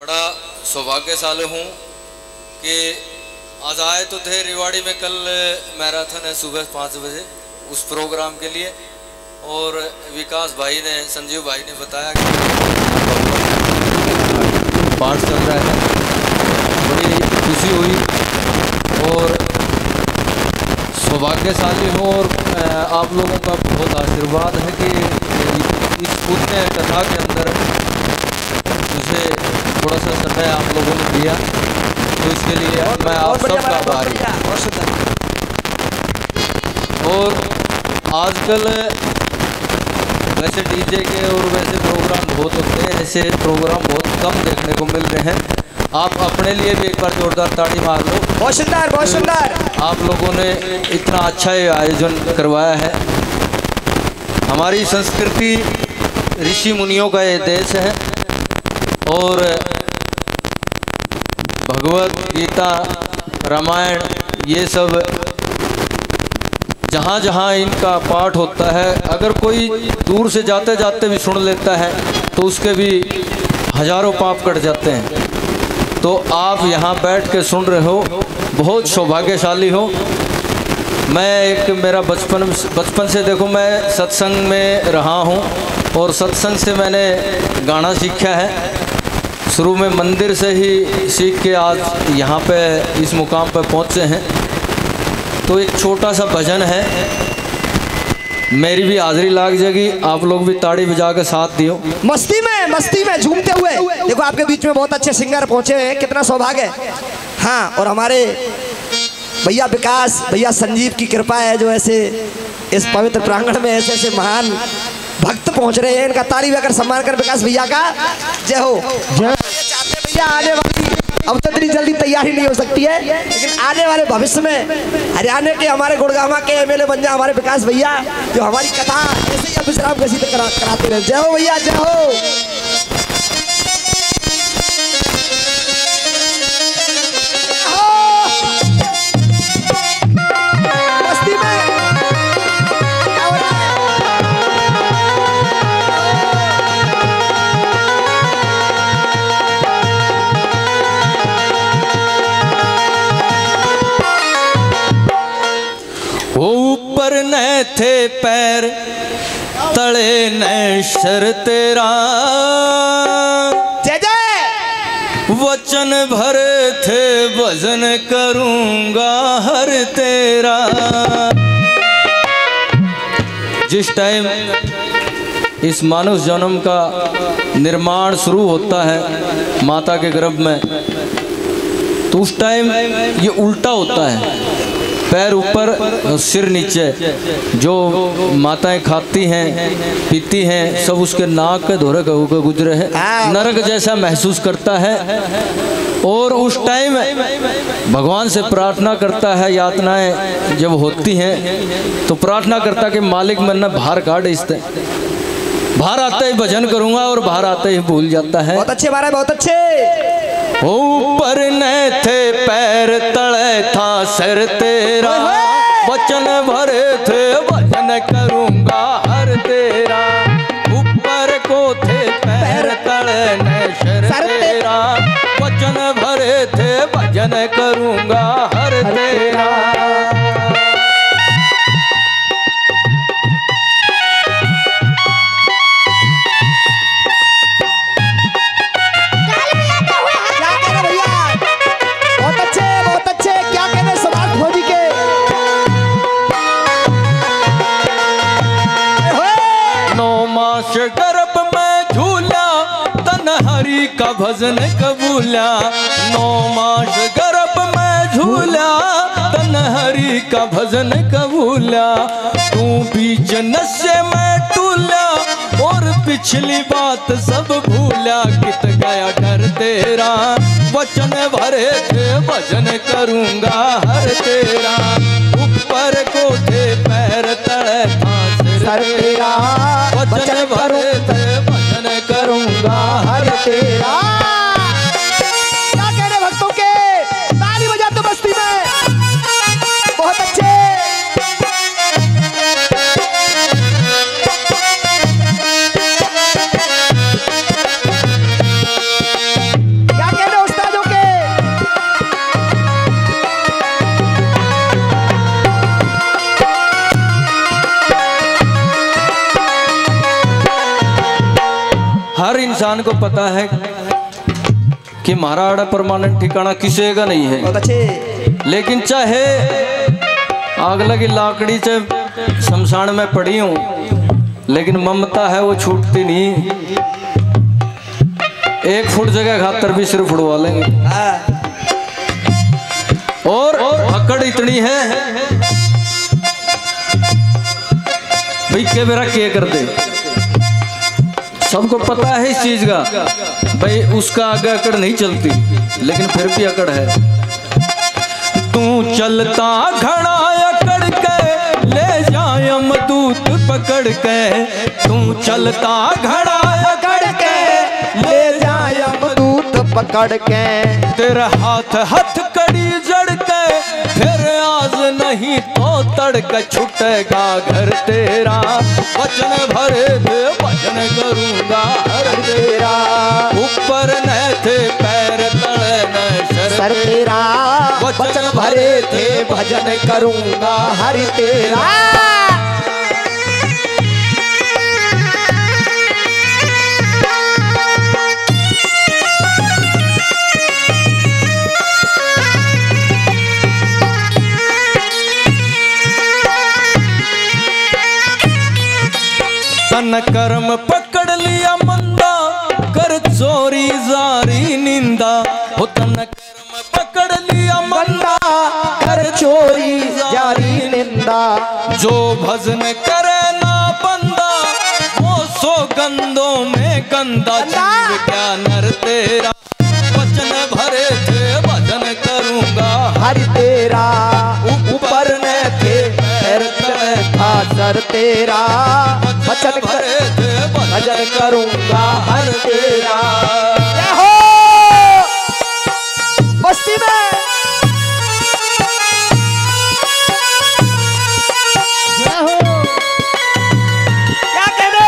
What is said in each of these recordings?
बड़ा सौभाग्यशाली हूँ कि आज आए तो थे रेवाड़ी में। कल मैराथन है सुबह 5 बजे उस प्रोग्राम के लिए, और विकास भाई ने, संजीव भाई ने बताया कि पाठ चल रहा है। बड़ी खुशी हुई और सौभाग्यशाली हूँ, और आप लोगों का बहुत आशीर्वाद है कि इस पुण्य कथा के अंदर मुझे थोड़ा सा समय आप लोगों ने दिया, तो इसके लिए मैं आप सबका आभारी हूँ। और आजकल वैसे डीजे के और वैसे प्रोग्राम बहुत होते हैं, ऐसे प्रोग्राम बहुत कम देखने को मिल रहे हैं। आप अपने लिए भी एक बार जोरदार ताड़ी मार लो। बहुत सुंदर, बहुत सुंदर। आप लोगों ने इतना अच्छा ये आयोजन करवाया है। हमारी संस्कृति ऋषि मुनियों का ये देश है, और भगवत गीता, रामायण, ये सब जहाँ जहाँ इनका पाठ होता है, अगर कोई दूर से जाते जाते भी सुन लेता है तो उसके भी हजारों पाप कट जाते हैं। तो आप यहाँ बैठ के सुन रहे हो, बहुत सौभाग्यशाली हो। मैं एक मेरा बचपन से देखो मैं सत्संग में रहा हूँ, और सत्संग से मैंने गाना सीखा है। शुरू में मंदिर से ही सीख के आज यहाँ पे इस मुकाम पर पहुँचे हैं। तो एक छोटा सा भजन है, मेरी भी हाजिरी लाग जाएगी, आप लोग भी ताड़ी बजा के साथ दियो। मस्ती में झूमते हुए देखो आपके बीच में बहुत अच्छे सिंगर पहुंचे हैं, कितना सौभाग्य है। हाँ, और हमारे भैया विकास, भैया संजीव की कृपा है जो ऐसे इस पवित्र प्रांगण में ऐसे ऐसे महान भक्त पहुंच रहे हैं। इनका ताली बजाकर सम्मान कर विकास भैया का जय हो। चाहते भैया आने वाली, अब तो इतनी जल्दी तैयारी नहीं हो सकती है, लेकिन आने वाले भविष्य में हरियाणा के हमारे गुड़गामा के एमएलए बन जाए हमारे विकास भैया, जो हमारी कथा ऐसे ही विश्राम गति कराते रहे। जय हो भैया, जय हो। ऊपर न थे पैर तले न शर तेरा, जय जय। वचन भरे थे भजन करूंगा हर तेरा। जिस टाइम इस मानव जन्म का निर्माण शुरू होता है माता के गर्भ में, तो उस टाइम ये उल्टा होता है, पैर ऊपर सिर नीचे। जो माताएं खाती हैं पीती हैं सब उसके नाक के धोरे होकर गुजरे हैं, नरक जैसा महसूस करता है। और उस टाइम भगवान से प्रार्थना करता है, यातनाएं जब होती हैं तो प्रार्थना करता कि मालिक मन न बाहर काट, इससे बाहर आते ही भजन करूंगा, और बाहर आते ही भूल जाता है। बहुत अच्छे महाराज, बहुत अच्छे। ऊपर न थे पैर तले था सिर तेरा, वचन भरे थे भजन करूंगा हर तेरा। ऊपर को थे पैर तले न सिर तेरा, वचन भरे थे भजन करूंगा हर तेरा। गर्भ में झूला तन हरि का भजन कबूला। 9 मास गर्भ में झूला तन हरि का भजन कबूला। तू बीच नशे में टूला और पिछली बात सब भूला। कित गया डर तेरा, वचन भरे थे भजन करूंगा हर तेरा। ऊपर को थे पैर तले था सिर तेरा, वचन भरे थे भजन करूंगा हर तेरा। क्या कह रहे भक्तों के, ताली बजा तो मस्ती में। बहुत अच्छे। इंसान को पता है कि हमारा परमानेंट ठिकाना किसी का नहीं है। बहुत अच्छे। लेकिन चाहे आग लगी लाकड़ी से शमशान में पड़ी हूँ, लेकिन ममता है वो छूटती नहीं। 1 फुट जगह खातर भी सिर फुड़वा लेंगे। और अकड़ इतनी है भाई के मेरा क्या कर दे। सबको पता है इस चीज का भाई, उसका आगे अकड़ नहीं चलती, लेकिन फिर भी अकड़ है। तू चलता घड़ा अकड़ के ले जाए यमदूत पकड़ के, तू चलता घड़ा अकड़ के ले जाए यमदूत पकड़ के, तेरा हाथ हथकड़ी जड़ के, फिर आज नहीं तो तड़का छुटेगा घर तेरा। वचन भरे थे भजन करूंगा हर तेरा, ऊपर न थे पैर तले न सर तेरा। वचन भरे थे भजन करूंगा हरि तेरा। तन कर्म पकड़ लिया मंदा, कर चोरी जारी निंदा। हो तन कर्म पकड़ लिया मंदा, कर चोरी जारी निंदा। जो भजन करे ना बंदा, वो सौगंधों में गंदा। जीव क्या नर तेरा, वचन भरे थे भजन करूंगा हरि तेरा। ऊपर न थे पैर तले था सर तेरा। वचन भरे थे भजन करूंगा हर तेरा। बस्ती में क्या कहने।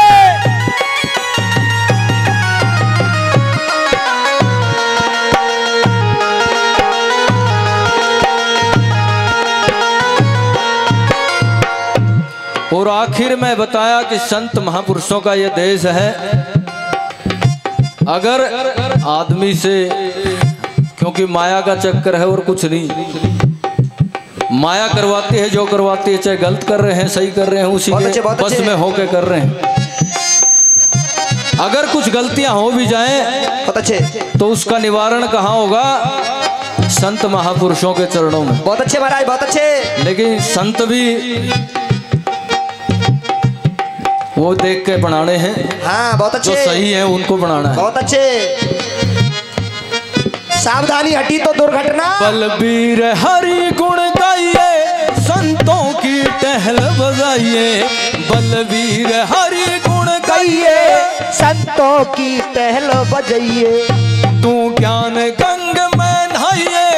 और आखिर में बताया कि संत महापुरुषों का यह देश है। अगर आदमी से, क्योंकि माया का चक्कर है और कुछ नहीं, माया करवाती है जो करवाती है, चाहे गलत कर रहे हैं सही कर रहे हैं, उसी के बस में होके कर रहे हैं। अगर कुछ गलतियां हो भी जाएं बहुत अच्छे, तो उसका निवारण कहाँ होगा? संत महापुरुषों के चरणों में। बहुत अच्छे महाराज, बहुत अच्छे। लेकिन संत भी वो देख के बनाने हैं। हाँ बहुत अच्छे, जो सही है उनको बनाना है। बहुत अच्छे। सावधानी हटी तो दुर्घटना। बलबीर हरि गुण गाइए, संतों की टहल बजाइए। बलबीर हरि गुण गाइए, संतों की टहल बजाइए। तू ज्ञान गंग में नहाइए,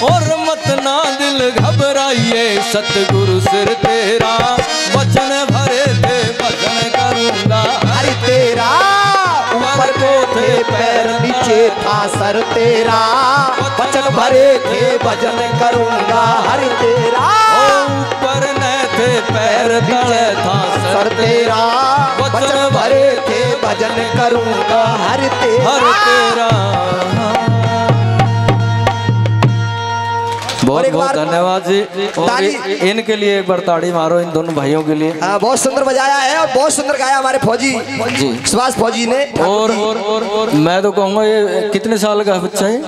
और मत ना दिल घबराइए। सतगुरु सिर तेरा, वचन भरे थे भजन करूंगा हरि तेरा। ऊपर को थे पैर नीचे था सर तेरा। वचन भरे थे भजन करूंगा हरि तेरा। ऊपर न थे पैर तले था सर तेरा। वचन भरे थे भजन करूंगा हरि तेरा। बहुत बहुत धन्यवाद जी। और इनके लिए एक बार ताड़ी मारो, इन दोनों भाइयों के लिए। बहुत सुंदर बजाया है और बहुत सुंदर गाया हमारे फौजी जी, सुभाष फौजी ने। और मैं तो कहूँगा ये कितने साल का बच्चा है?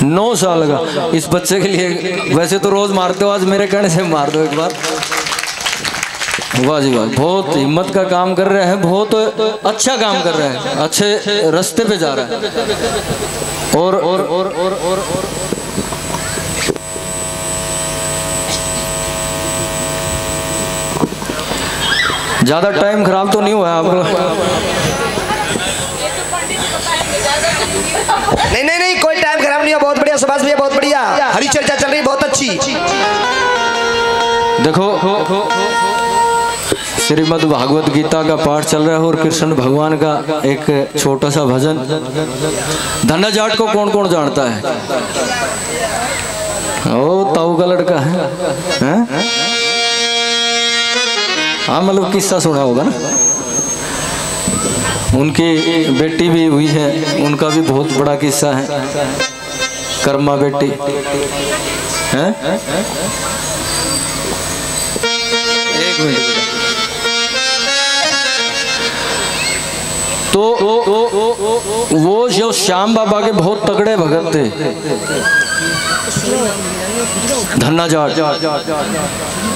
9 साल का। इस बच्चे के लिए वैसे तो रोज मारते हो, आज मेरे कहने से मार दो एक बार। वाह जी वाह, बहुत हिम्मत का काम कर रहे हैं, बहुत अच्छा काम कर रहे हैं, अच्छे रास्ते पे जा रहा है। और ज्यादा टाइम खराब तो नहीं हुआ आपका? नहीं, कोई टाइम खराब नहीं हुआ। बहुत बढ़िया सुभाष भैया, बहुत बढ़िया। हरी चर्चा चल रही, बहुत अच्छी। देखो श्रीमद् भागवत गीता का पाठ चल रहा है और कृष्ण भगवान का एक छोटा सा भजन। धन्ना जाट को कौन कौन जानता है? ओ ताऊ का लड़का है? हाँ मतलब किस्सा सुना होगा ना। उनकी बेटी भी हुई है, उनका भी बहुत बड़ा किस्सा है। कर्मा बेटी है। एक मिनट। तो वो जो श्याम बाबा के बहुत तगड़े भगत थे, धन्ना जाट,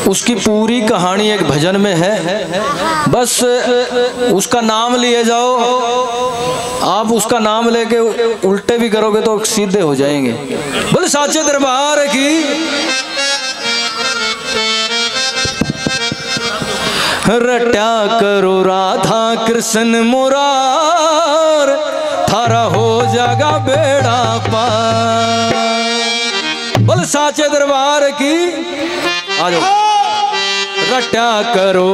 उसकी पूरी कहानी एक भजन में है। बस उसका नाम लिए जाओ, आप उसका नाम लेके उल्टे भी करोगे तो सीधे हो जाएंगे। बोले साचे दरबार की। रट्या करो राधा कृष्ण मुरार, थारा हो जागा बेड़ा पार। बोल साचे दरबार की। आ जाओ। रट्या करो,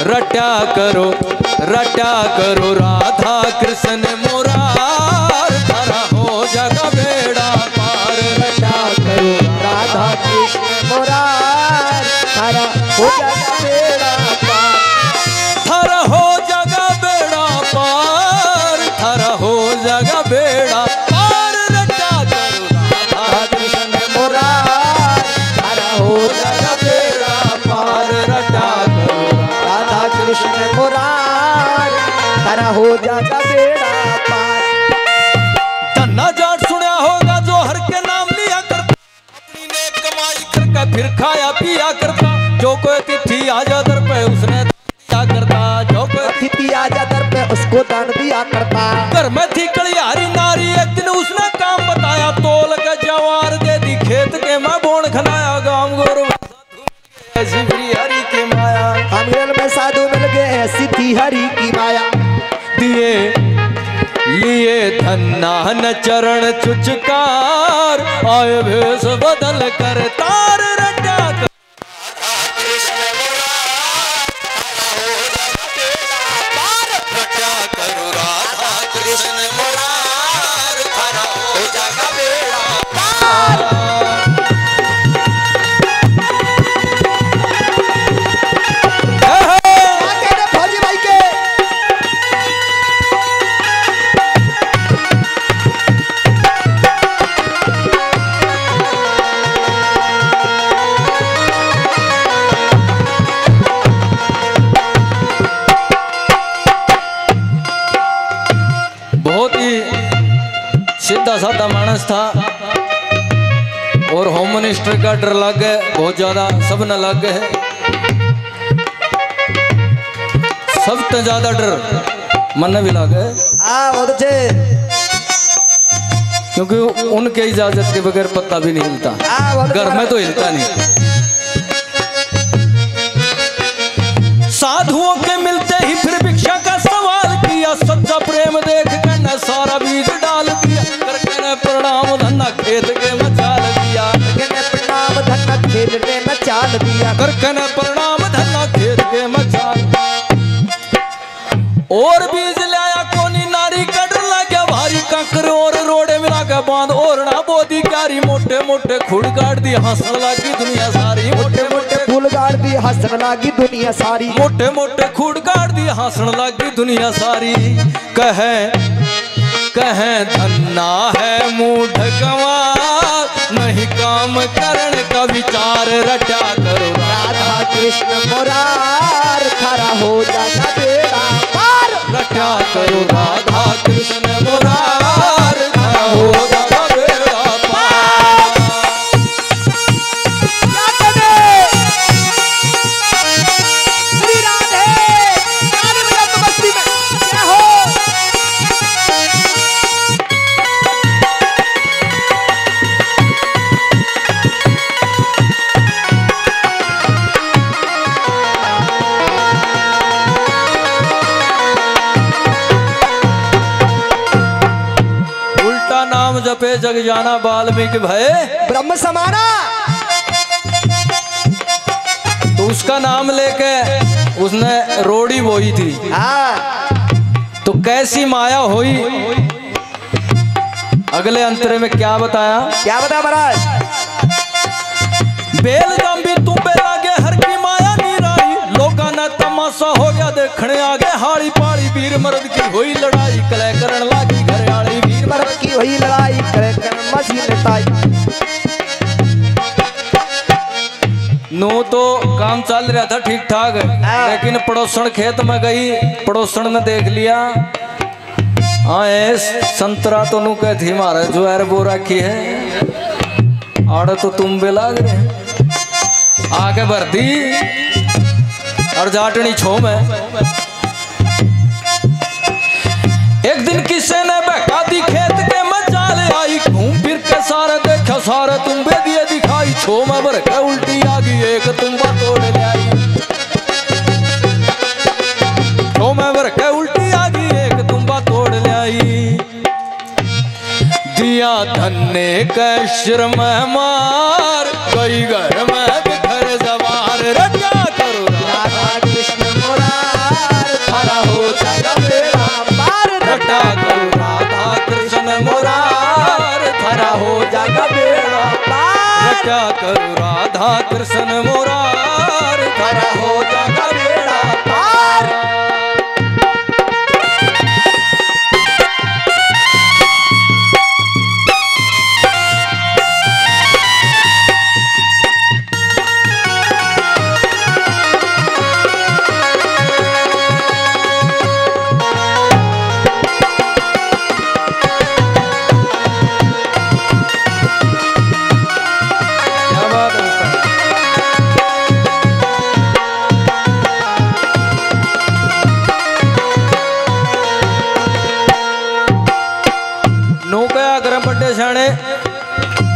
रट्या करो, रट्या करो राधा कृष्ण मुरार, थारा हो जागा बेड़ा पार। रट्या करो राधा कृष्ण मुरार, थारा हो जागा बेड़ा पार। थारा हो जागा बेड़ा पार, थारा हो जागा बेड़ा पार। रट्या करो राधा कृष्ण मुरार, थारा हो जागा बेड़ा पार। रट्या करो राधा कृष्ण मुरार, थारा हो जागा बेड़ा पार। धन्ना जाट सुना होगा जो हर के नाम लिया करता, अपनी ने कमाई करके फिर खाया पिया करता। जो कोई तिथि आ जा दर पे उसने दिया करता, जो कोई अतिथि आ जा दर पे उसको दान दिया करता। घर में थी कलियारी नारी, एक दिन उसने काम बताया, तोल का जवार दे दी खेत के मैं बोन खनाया। गांव गोरो ऐसी भी हरी की माया, अमीरल में साधु मिल गए ऐसी थी हरी की माया। दिए लिए धन्ना न चरण चुचकार, आए भेष बदल कर तार। रट्या कर रट्या करो राधा कृष्ण मुरार, थारा हो जागा बेड़ा पार। फौजी भाई के बहुत ही सीधा साधा मानस था, और होम मिनिस्टर का डर लग गए बहुत ज्यादा, सब न लग गए है। सबसे ज्यादा डर मन भी लग गए, बहुत अच्छे। क्योंकि उनके इजाजत के बगैर पत्ता भी नहीं हिलता, घर में तो हिलता नहीं। साधुओं के मिलते ही फिर भिक्षा का सवाल किया, सच्चा प्रेम देख कर न सारा बीज डाल दिया। करके न प्रणाम धन्ना खेत के मचाल दिया, प्रणाम धन्ना खेत में मचाल दिया। करके न प्रणाम धन्ना खेत के मचाल। और बीज लाया कोनी नारी का डर लगा भारी, कंकर और रोड़े मिला के बांध ओरना बोदी क्यारी। मोटे मोटे खुड़ काट दी हंसन लगी दुनिया सारी, मोटे मोटे फूल गाड़ दी हंसन लगी दुनिया सारी। मोटे मोटे खुड़ काट दी हंसन लगी दुनिया सारी। कहे कहे धन्ना है मूढ़ गंवार, नहीं काम करने का विचार। रट्या करो राधा कृष्ण मुरार, थारा हो जागा बेड़ा पार। रट्या करो राधा कृष्ण मुरार, थारा हो जागा बेड़ा पार। श्री राधे काली बजा तो बस्ती में क्या हो। उल्टा नाम जपे जग जाना वाल्मीकि भय ब्रह्म समाना। तो उसका नाम लेके उसने रोड़ी बोई थी, तो कैसी माया हुई। अगले अंतरे में क्या बताया, क्या बता महाराज। बेल गंभी तू पे लागे हर की माया निराई, लोका ने तमाशा हो गया देखने आगे हाड़ी पाड़ी वीर मर्द की हुई लड़ाई कले करण लागी घरयाली वीर मर्द की हुई लड़ाई करे करण मसीह ताई। नू तो काम चल रहा था ठीक ठाक, लेकिन पड़ोसन खेत में गई, पड़ोसन ने देख लिया, हाँ संतरा तो नू कहती मारा जो यार बो रखी है आड़े तो तुम बे लाग रहे आगे भर दी और जाटनी छो में। एक दिन किसी ने बहका दी खेत के मचाले आई, घूम फिर के सारे देखा सारे तुम्बे दिए दिखाई, छो में भर के उल्टी आ गई एक तुम्बा तोड़ ले आई, छो में भर के उल्टी आ गई एक तुम्बा तोड़ ले आई। दिया धन्ने के शिर में मार गई घर में बिखर जवार, रटा करो राधा कृष्ण मुरार थारा हो जाएगा बेड़ा पार। रटा करो राधा कृष्ण मुरार थारा हो जाएगा बेड़ा पार, रटा करो राधा कृष्ण मुरार थारा हो जाएगा बेड़ा पार।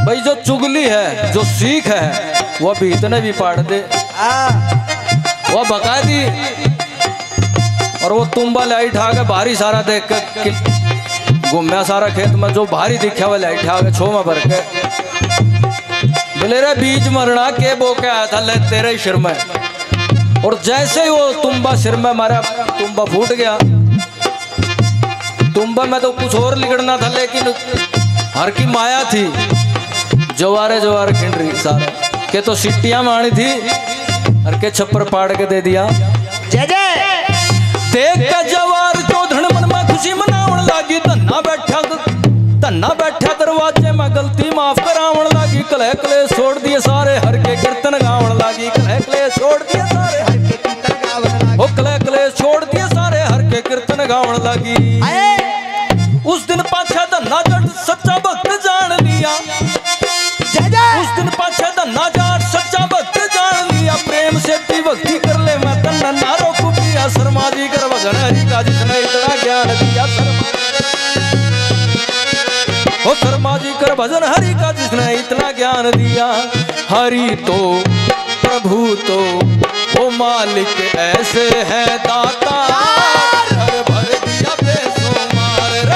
भाई जो चुगली है जो सीख है वह भी इतने भी पाड़ दे, वह भगा दी और वो तुम्बा लाई ठा के भारी सारा देख के घूमया सारा खेत में जो भारी दिखा वो लाई ठा के छो में भर के बोले रे बीज मरना के बो के आया था ले तेरे सिर में, और जैसे ही वो तुम्बा सिर में मारा तुम्बा फूट गया। तुम्बा में तो कुछ और लिगड़ना था लेकिन हर की माया थी, जवारे जवार खिंड रही सारा के तो सिट्टियां मारी थी हर के छप्पर पाड़ के दे दिया। जय जय देख के जवार जो धन मन में खुशी मनावन लागी, धन्ना बैठा दरवाजे में गलती माफ करावन लागी, कले कले छोड़ दिए सारे हर के कीर्तन गावन लागी, कले कले छोड़ दिए सारे हर के कीर्तन गावन लागी, ओ कले कले छोड़ दिए सारे हर के कीर्तन गावन लागी। उस दिन पाछा धन्ना जट सच्चा भक्त जान लिया, उस दिन पाछा धन्ना जट सच्चा भक्त जान लिया, प्रेम से ती भक्ति कर ले मैं तन्ना नारो को पिया, शर्मा जी कर भजन हरि का जिसने इतना ज्ञान दिया, ओ शर्मा जी कर भजन हरि का जिसने इतना ज्ञान दिया। हरि तो प्रभु तो ओ मालिक ऐसे है दाता,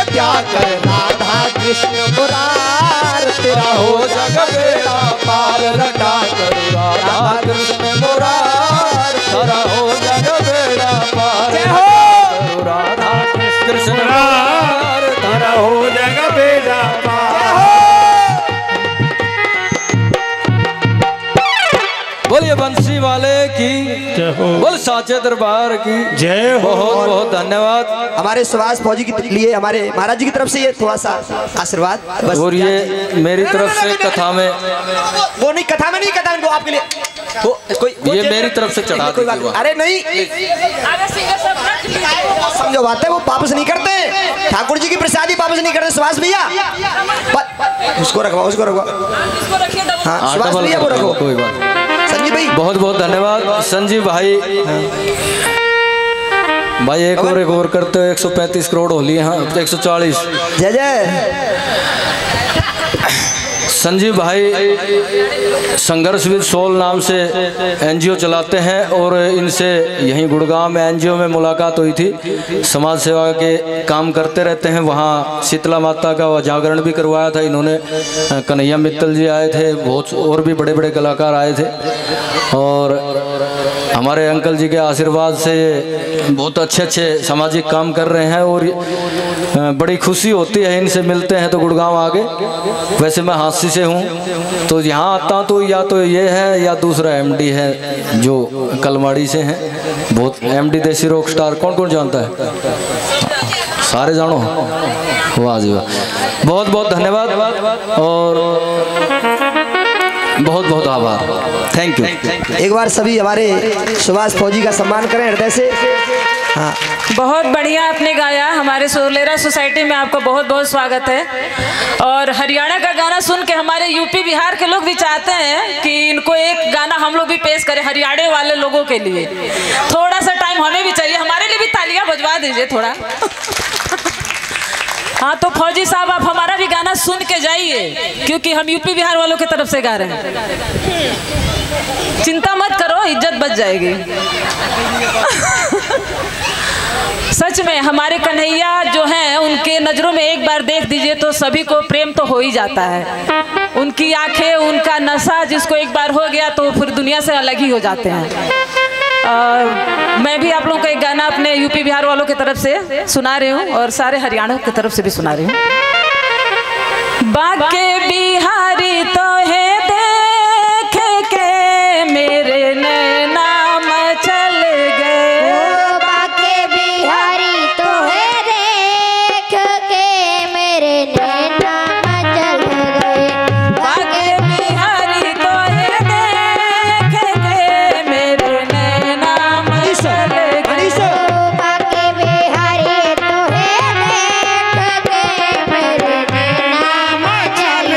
क्या कर राधा कृष्ण मुरार तेरा हो जाएगा बेड़ा पार, रटा करो राधा कृष्ण मुरार तेरा हो जाएगा बेड़ा पार, करो राधा कृष्ण मुरार तेरा हो जाएगा बेड़ा पार। बोलिए बंसी वाले की बोल साचे दरबार की जय। बहुत बहुत धन्यवाद हमारे सुभाष फौजी के लिए हमारे महाराज जी की तरफ से ये थोड़ा सा आशीर्वाद बस। और ये मेरी तरफ से कथा में वो नहीं, कथा में नहीं, कथा में वो आपके लिए वो ये मेरी तरफ से चढ़ा कोई बात। अरे नहीं समझो बात है, वो वापस नहीं करते, ठाकुर जी की प्रसादी वापस नहीं करते सुभाष भैया। उसको रखवा, उसको रखवा, हाँ सुभाष भैया को रखो, कोई बात। संजीव भाई बहुत बहुत धन्यवाद संजीव भाई। भाई एक और करते हो 135 करोड़ हो लिए, हाँ 140। जय जय संजीव भाई संघर्ष विद सोल नाम से एनजीओ चलाते हैं और इनसे यहीं गुड़गांव में एनजीओ में मुलाकात हुई थी, समाज सेवा के काम करते रहते हैं। वहाँ शीतला माता का जागरण भी करवाया था इन्होंने, कन्हैया मित्तल जी आए थे, बहुत और भी बड़े बड़े कलाकार आए थे। और हमारे अंकल जी के आशीर्वाद से बहुत अच्छे अच्छे सामाजिक काम कर रहे हैं और बड़ी खुशी होती है इनसे मिलते हैं तो गुड़गांव आगे। वैसे मैं हांसी से हूँ तो यहाँ आता हूँ तो या तो ये है या दूसरा एमडी है जो कलमाड़ी से हैं। बहुत एमडी देसी रॉक स्टार कौन कौन जानता है? सारे जानो। वाह जी वाह, बहुत बहुत धन्यवाद और बहुत बहुत आभार। Thank you. एक बार सभी हमारे सुभाष फौजी का सम्मान करें हृदय से। हाँ, बहुत बढ़िया आपने गाया। हमारे सोलेरा सोसाइटी में आपका बहुत बहुत स्वागत है। और हरियाणा का गाना सुन के हमारे यूपी बिहार के लोग भी चाहते हैं कि इनको एक गाना हम लोग भी पेश करें हरियाणा वाले लोगों के लिए। थोड़ा सा टाइम हमें भी चाहिए, हमारे लिए भी तालियां बजवा दीजिए थोड़ा। हाँ तो फौजी साहब आप हमारा भी गाना सुन के जाइए क्योंकि हम यूपी बिहार वालों की तरफ से गा रहे हैं। चिंता मत करो, इज्जत बच जाएगी। सच में हमारे कन्हैया जो हैं उनके नज़रों में एक बार देख दीजिए तो सभी को प्रेम तो हो ही जाता है। उनकी आंखें, उनका नशा जिसको एक बार हो गया तो फिर दुनिया से अलग ही हो जाते हैं। मैं भी आप लोगों को एक गाना अपने यूपी बिहार वालों की तरफ से सुना रही हूँ और सारे हरियाणा की तरफ से भी सुना रही हूँ। बाके बिहारी तो है देख के मेरे नैना मचल गए। बाके बिहारी तो है देख के मेरे नैना मचल गए। बाके बिहारी तो है देख के मेरे नैना मचल गए। बाके बिहारी तो है देख के मेरे नैना मचल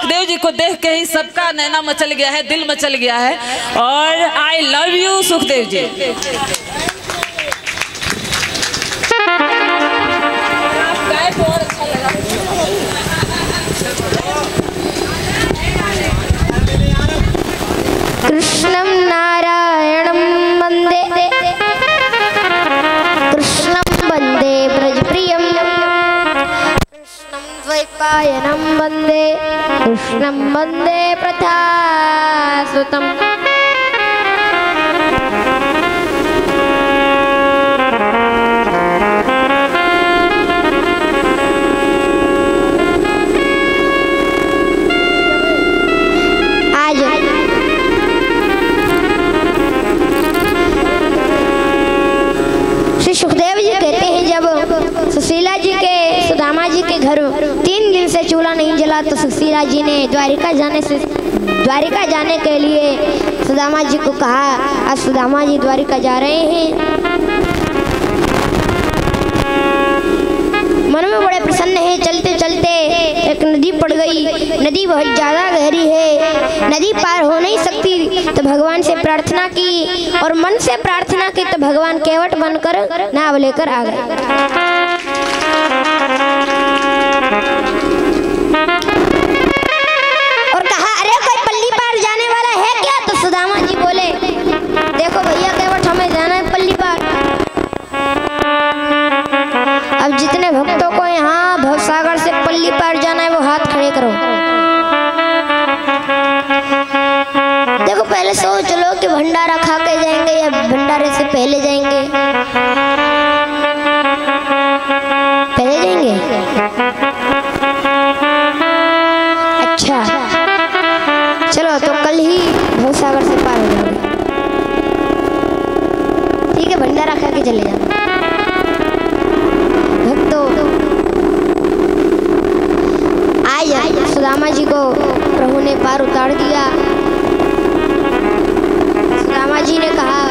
सुखदेव जी को देख के ही सबका नैना मचल गया है, दिल मचल गया है। और I love you Sukhdev ji. कृष्णं नारायणं वन्दे कृष्णं वन्दे ब्रजप्रियं कृष्णं द्वैपायनं वन्दे कृष्णं वन्दे प्रथासुतम्। सुखदेव जी कहते हैं जब सुशीला जी के सुदामा जी के घर 3 दिन से चूल्हा नहीं जला तो सुशीला जी ने द्वारिका जाने के लिए सुदामा जी को कहा। आज सुदामा जी द्वारिका जा रहे हैं, मन में बड़े प्रसन्न है। चलते चलते एक नदी पड़ गई, नदी बहुत ज़्यादा गहरी है, नदी पार हो नहीं सकती तो भगवान से प्रार्थना की और मन से प्रार्थना की तो भगवान केवट बनकर नाव लेकर आ गए। और कहा अरे कोई पल्ली पार जाने वाला है क्या? तो सुदामा जी बोले देखो भैया केवट हमें जाना है पल्ली पार। अब जितने भक्तों को यहाँ भवसागर से पल्ली पार जाना है वो हाथ खड़े करो। देखो पहले सोच लो कि भंडारा खा के जाएंगे या भंडारे से पहले जाएंगे। पहले जाएंगे, अच्छा चलो तो कल ही भवसागर से पार हो जाएंगे। ठीक है, भंडारा खा के चले जाओ। आए सुदामा जी को प्रभु ने पार उतार दिया। सुदामा जी ने कहा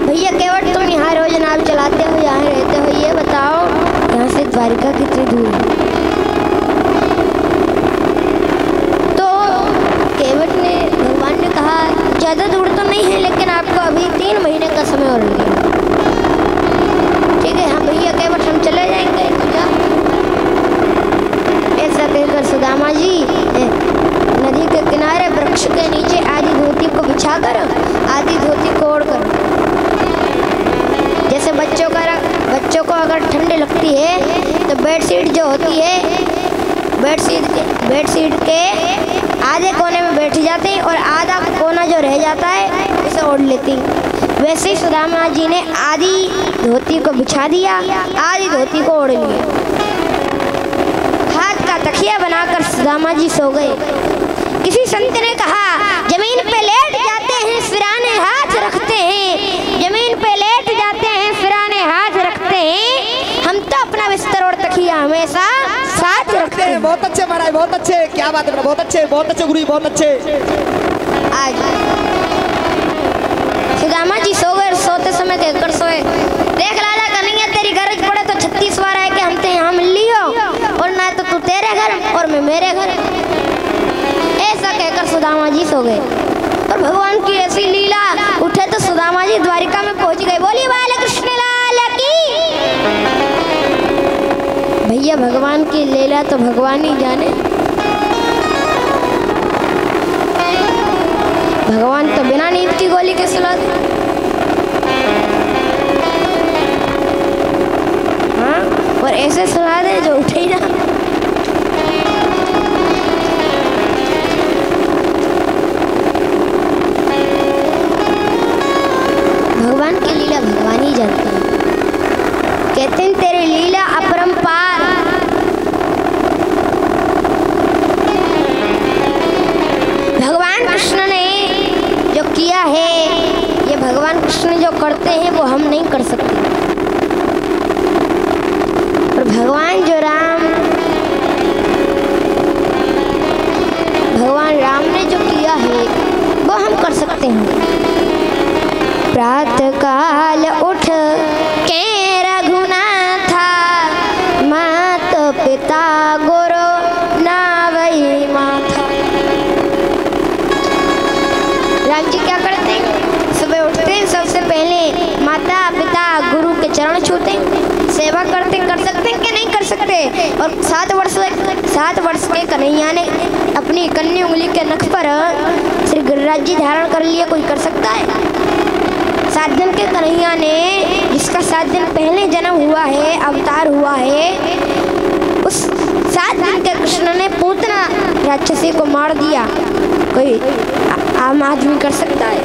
भैया केवट तुम यहाँ रोज नाव चलाते हो, यहाँ रहते हो, ये बताओ यहाँ से द्वारिका कितनी दूर है? तो केवट ने भगवान ने कहा ज़्यादा दूर तो नहीं है लेकिन आपको अभी 3 महीने का समय और लगेगा। ठीक है, हाँ भैया केवट हम चले जाएंगे। ऐसा कहकर सुदामा जी नदी के किनारे वृक्ष के नीचे आधी धोती को बिछाकर आधी धोती को ओढ़कर, जैसे बच्चों को अगर ठंडी लगती है तो बेडशीट जो होती है बेडशीट के आधे कोने में बैठ जाते हैं और आधा कोना जो रह जाता है उसे ओढ़ लेती। वैसे ही सुदामा जी ने आधी धोती को बिछा दिया, आधी धोती को ओढ़ लिया। हाथ का तकिया बनाकर सुदामा जी सो गए। किसी संत ने कहा जमीन पे लेट जाते हैं सिराने हाथ रखते हैं, जमीन पे लेट जाते हैं सिराने हाथ रखते हैं, हम तो अपना बिस्तर और तकिया हमेशा साथ रखते हैं। बहुत अच्छे महाराज, बहुत अच्छे, क्या बात है, बहुत अच्छे गुरु जी, बहुत अच्छे। आज सुदामा जी सो गए। सोते समय कहकर सोए देख लाला कन्हैया तेरी गरज पड़े तो 36 बार आए कि हम तो यहाँ मिल लियो और ना तो तू तेरे घर और मैं मेरे घर। ऐसा कहकर सुदामा जी सो गए और भगवान की ऐसी लीला उठे तो सुदामा जी द्वारिका में पहुंच गए। बोली बाल कृष्ण लाल की। भैया भगवान की लीला तो भगवान ही जाने। भगवान तो बिना नींद की गोली के सुलाते। हाँ, और ऐसे सुला दे जो उठे ही ना। भगवान की लीला भगवान ही जानते हैं। कहते हैं तेरी लीला अपरंपार। भगवान कृष्ण ने जो किया है ये भगवान कृष्ण जो करते हैं वो हम नहीं कर सकते। और भगवान राम ने जो किया है वो हम कर सकते हैं। प्रातः काल उठ के रघुनाथा, माता पिता गुरु नावई माँ। थे। और 7 वर्ष के कन्हैया ने अपनी कन्नी उंगली के नख पर श्री गिरिराज जी धारण कर लिए। कोई कर सकता है? 7 दिन के कन्हैया ने, जिसका 7 दिन पहले जन्म हुआ है, अवतार हुआ है, उस 7 दिन के कृष्ण ने पूतना राक्षसी को मार दिया। कोई आम आदमी कर सकता है?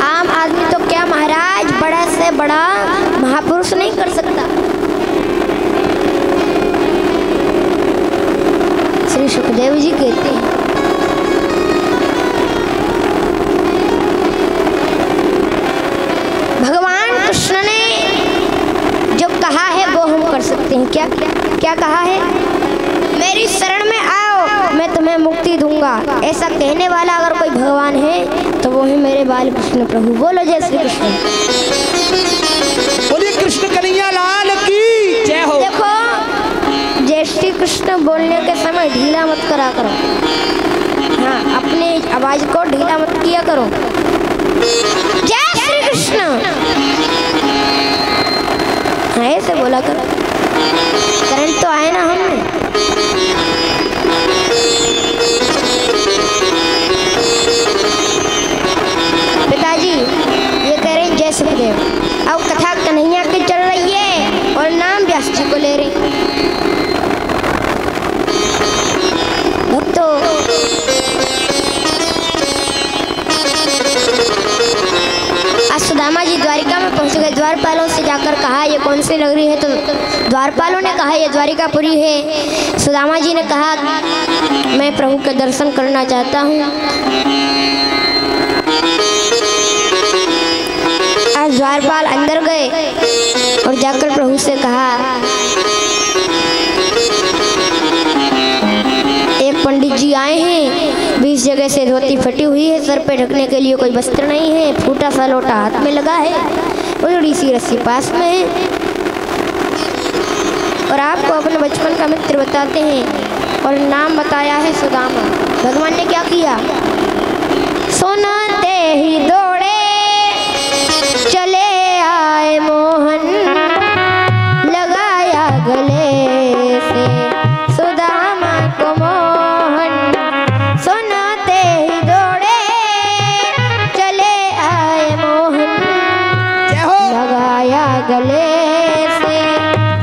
आम आदमी तो क्या महाराज, बड़ा से बड़ा महापुरुष नहीं कर सकता। श्री सुखदेव जी कहते हैं, भगवान कृष्ण ने जो कहा है वो हम कर सकते हैं। क्या क्या क्या कहा है? मेरी शरण में आओ, मैं तुम्हें मुक्ति दूंगा। ऐसा कहने वाला अगर कोई भगवान है तो वो है मेरे बाल कृष्ण प्रभु। बोलो जय श्री कृष्ण। बोलिए कृष्ण कन्हैया लाल की जय हो। देखो, जय श्री कृष्ण बोलने के समय ढीला मत करा करो। हाँ, अपनी आवाज को ढीला मत किया करो। जय श्री कृष्ण, हाँ ऐसे बोला करो। करंट तो आए ना हमने। पिताजी ये कह रहे हैं जय सुखदेव। अब कथा कन्हैया की चल रही है और नाम व्यास जी को ले रहे। भक्तों, आज सुदामा जी द्वारिका में पहुंच गए। द्वारपालों से जाकर कहा ये कौन सी नगरी है? तो द्वारपालों ने कहा ये द्वारिकापुरी है। सुदामा जी ने कहा मैं प्रभु के दर्शन करना चाहता हूँ। आज द्वारपाल अंदर गए और जाकर प्रभु से कहा, एक पंडित जी आए हैं, 20 जगह से धोती फटी हुई है, सर पे ढकने के लिए कोई वस्त्र नहीं है, फूटा सा लोटा हाथ में लगा है, बड़ी सी रस्सी पास में है और आपको अपने बचपन का मित्र बताते हैं और नाम बताया है सुदामा। भगवान ने क्या किया? सुनते ही दौड़े चले आए मोहन, लगाया गले से सुदामा को मोहन। सुनते ही दौड़े चले आए मोहन, लगाया गले से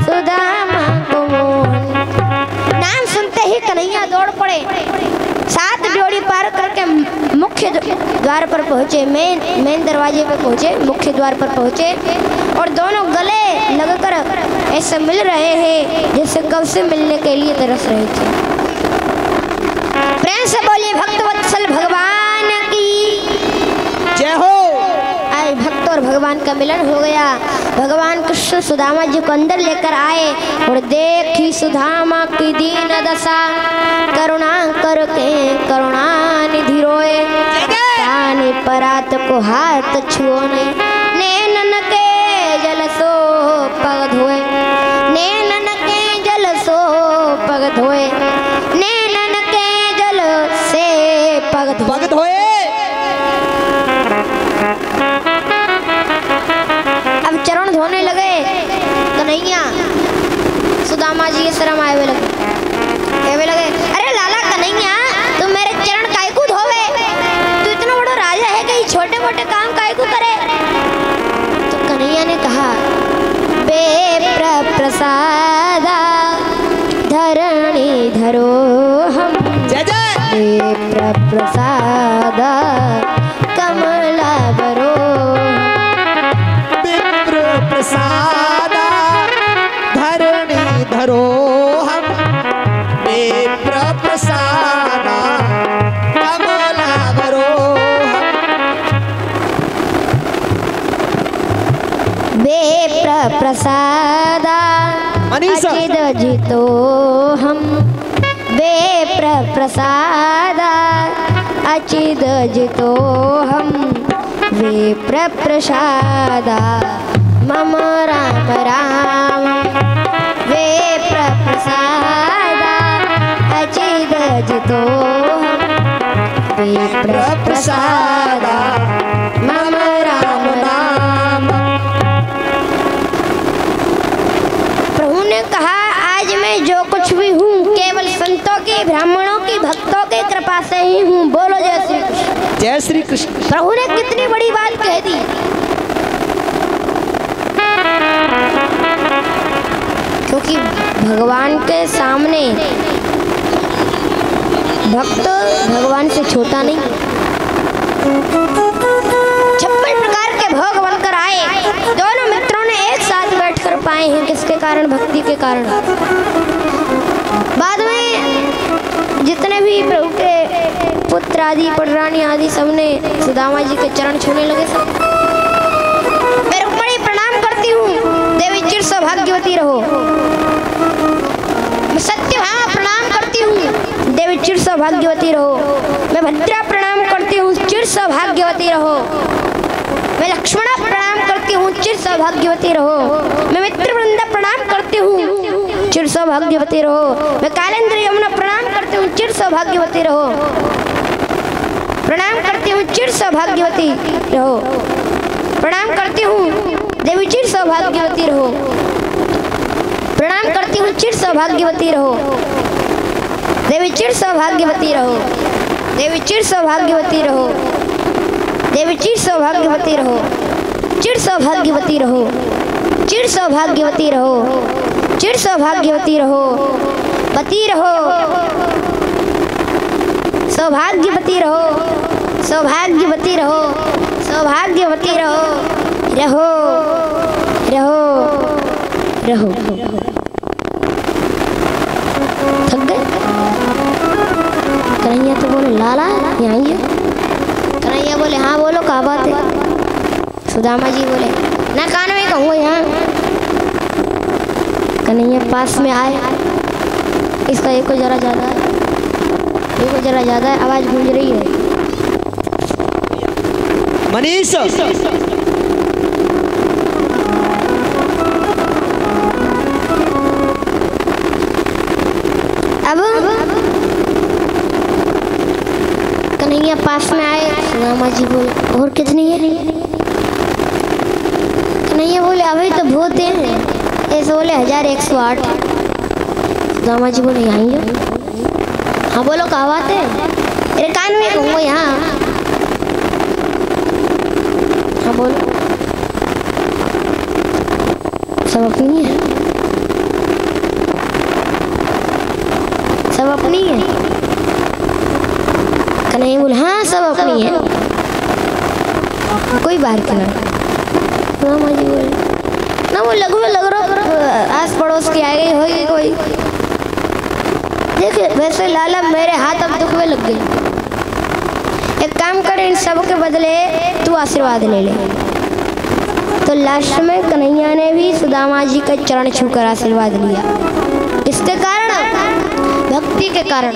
सुदामा को मोहन। नाम सुनते ही कन्हैया दौड़ पड़े। 7 ड्योढ़ी पार करके मुख्य द्वार पर पहुँचे, मेन दरवाजे पर पहुँचे, मुख्य द्वार पर पहुँचे और दोनों गले लगकर ऐसे मिल रहे हैं जैसे कब से मिलने के लिए तरस रहे थे। प्रेम से बोलिए भक्तवत्सल भगवान की जय हो। आज भक्त और भगवान का मिलन हो गया। भगवान कृष्ण सुदामा जी को अंदर लेकर आए और देखी सुदामा की दीन दशा, करुणा करके करुणा निधि रोए, कानी परात को हाथ छुओ नहीं, नैनन के जल सो पग धोए, नैनन के जल सो पग धोए, नैनन के जल से पग धोए। अब चरण धोने लगे कन्हैया। सुदामा जी के शर्म आए हुए लगे, कहने लगे, अरे लाला कन्हैया, तुम मेरे चरण काहे को धोवे? तू इतना बड़ा राजा है कि छोटे मोटे काम काहे को करे? तो कन्हैया ने कहा, बेप्र प्रसादा धरणी धरो हम, जय जय। बेप्र प्रसादा कमला बरो, विप्र प्रसादा धरणी धरो हम, विप्र प्रसादा कमला बरो हम। बेप्र प्रसादा मनीषा। अचिद जितो हम, बेप्र प्रसादा अचिद जितो हम, विप्र प्रसादा मम राम राम, विप्र प्रसादा अचिद जितो हम, विप्र प्रसादा मम राम राम। प्रभु ने कहा आज मैं जो कुछ भी हूँ केवल संतों की, ब्राह्मणों की, भक्तों की कृपा से ही हूँ। बोलो जय श्री कृष्ण। जय श्री कृष्ण। प्रभु ने कितनी बड़ी बात कह दी। क्योंकि भगवान के सामने भक्त भगवान से छोटा नहीं। 56 प्रकार के भोग बनकर आए, दोनों मित्रों ने एक साथ बैठकर पाए हैं। किसके कारण? भक्ति के कारण। बाद में जितने भी प्रभु के पुत्र आदि, पटरानी आदि, सबने सुदामा जी के चरण छूने लगे। सब मैं रुक्मणी प्रणाम करती हूँ, देवी चिर सौभाग्यवती रहो। मैं सत्यभामा प्रणाम करती हूँ, देवी चिर सौभाग्यवती रहो। मैं भद्रा प्रणाम करती हूँ, चिर सौभाग्यवती रहो। मैं लक्ष्मणा प्रणाम करती हूँ, चिर सौभाग्यवती रहो। मैं मित्र वृंदा प्रणाम करती हूँ, चिर सौभाग्यवती रहो। मैं कालेंद्र यमुना प्रणाम करती हूँ, चिर सौभाग्यवती रहो। प्रणाम करती हूँ, चिर सौभाग्यवती रहो। प्रणाम करती हूँ, देवी चिर सौभाग्यवती रहो। प्रणाम करती हूँ, चिर सौभाग्यवती रहो। देवी चिर सौभाग्यवती रहो। देवी चिर सौभाग्यवती रहो। देवी चिर सौभाग्यवती रहो। चिर सौभाग्यवती रहो। चिर सौभाग्यवती रहो। चिर सौभाग्यवती रहो। पति रहो। सौभाग्यवती रहो। सौभाग्यवती रहो। सौभाग्यवती रहो। रहो रहो रहो। थक गए? कन्हैया तो बोले लाला यहाँ आइए। कन्हैया बोले हाँ बोलो क्या बात है। सुदामा जी बोले ना कान में कहूँ यहाँ। कन्हैया पास में आए। इसका एक को जरा ज़्यादा है, एक को जरा ज़्यादा है, आवाज़ गूंज रही है। मनीष अब कन्हैया पास में आए। सुदामा जी बोले और कितनी है? कन्हैया बोले अभी तो बहुत है। ऐसे बोले 1108। सुदामा जी बोले यहाँ जो। हाँ बोलो क्या बात है? मेरे कान में कहूँगा यहाँ। हाँ बोलो। सब अपनी है, सब अपनी है। कन्हैया बोले हाँ सब अपनी है, कोई बाहर की ना। सुदामा जी बोले ना वो लग रहा आस पड़ोस की आ गई होगी कोई। देखिए वैसे लाला मेरे हाथ अब दुख में लग गए। एक काम कर, इन सब के बदले तू आशीर्वाद ले ले। तो लास्ट में कन्हैया ने भी सुदामा जी का चरण छूकर आशीर्वाद लिया। किसके कारण? भक्ति के कारण।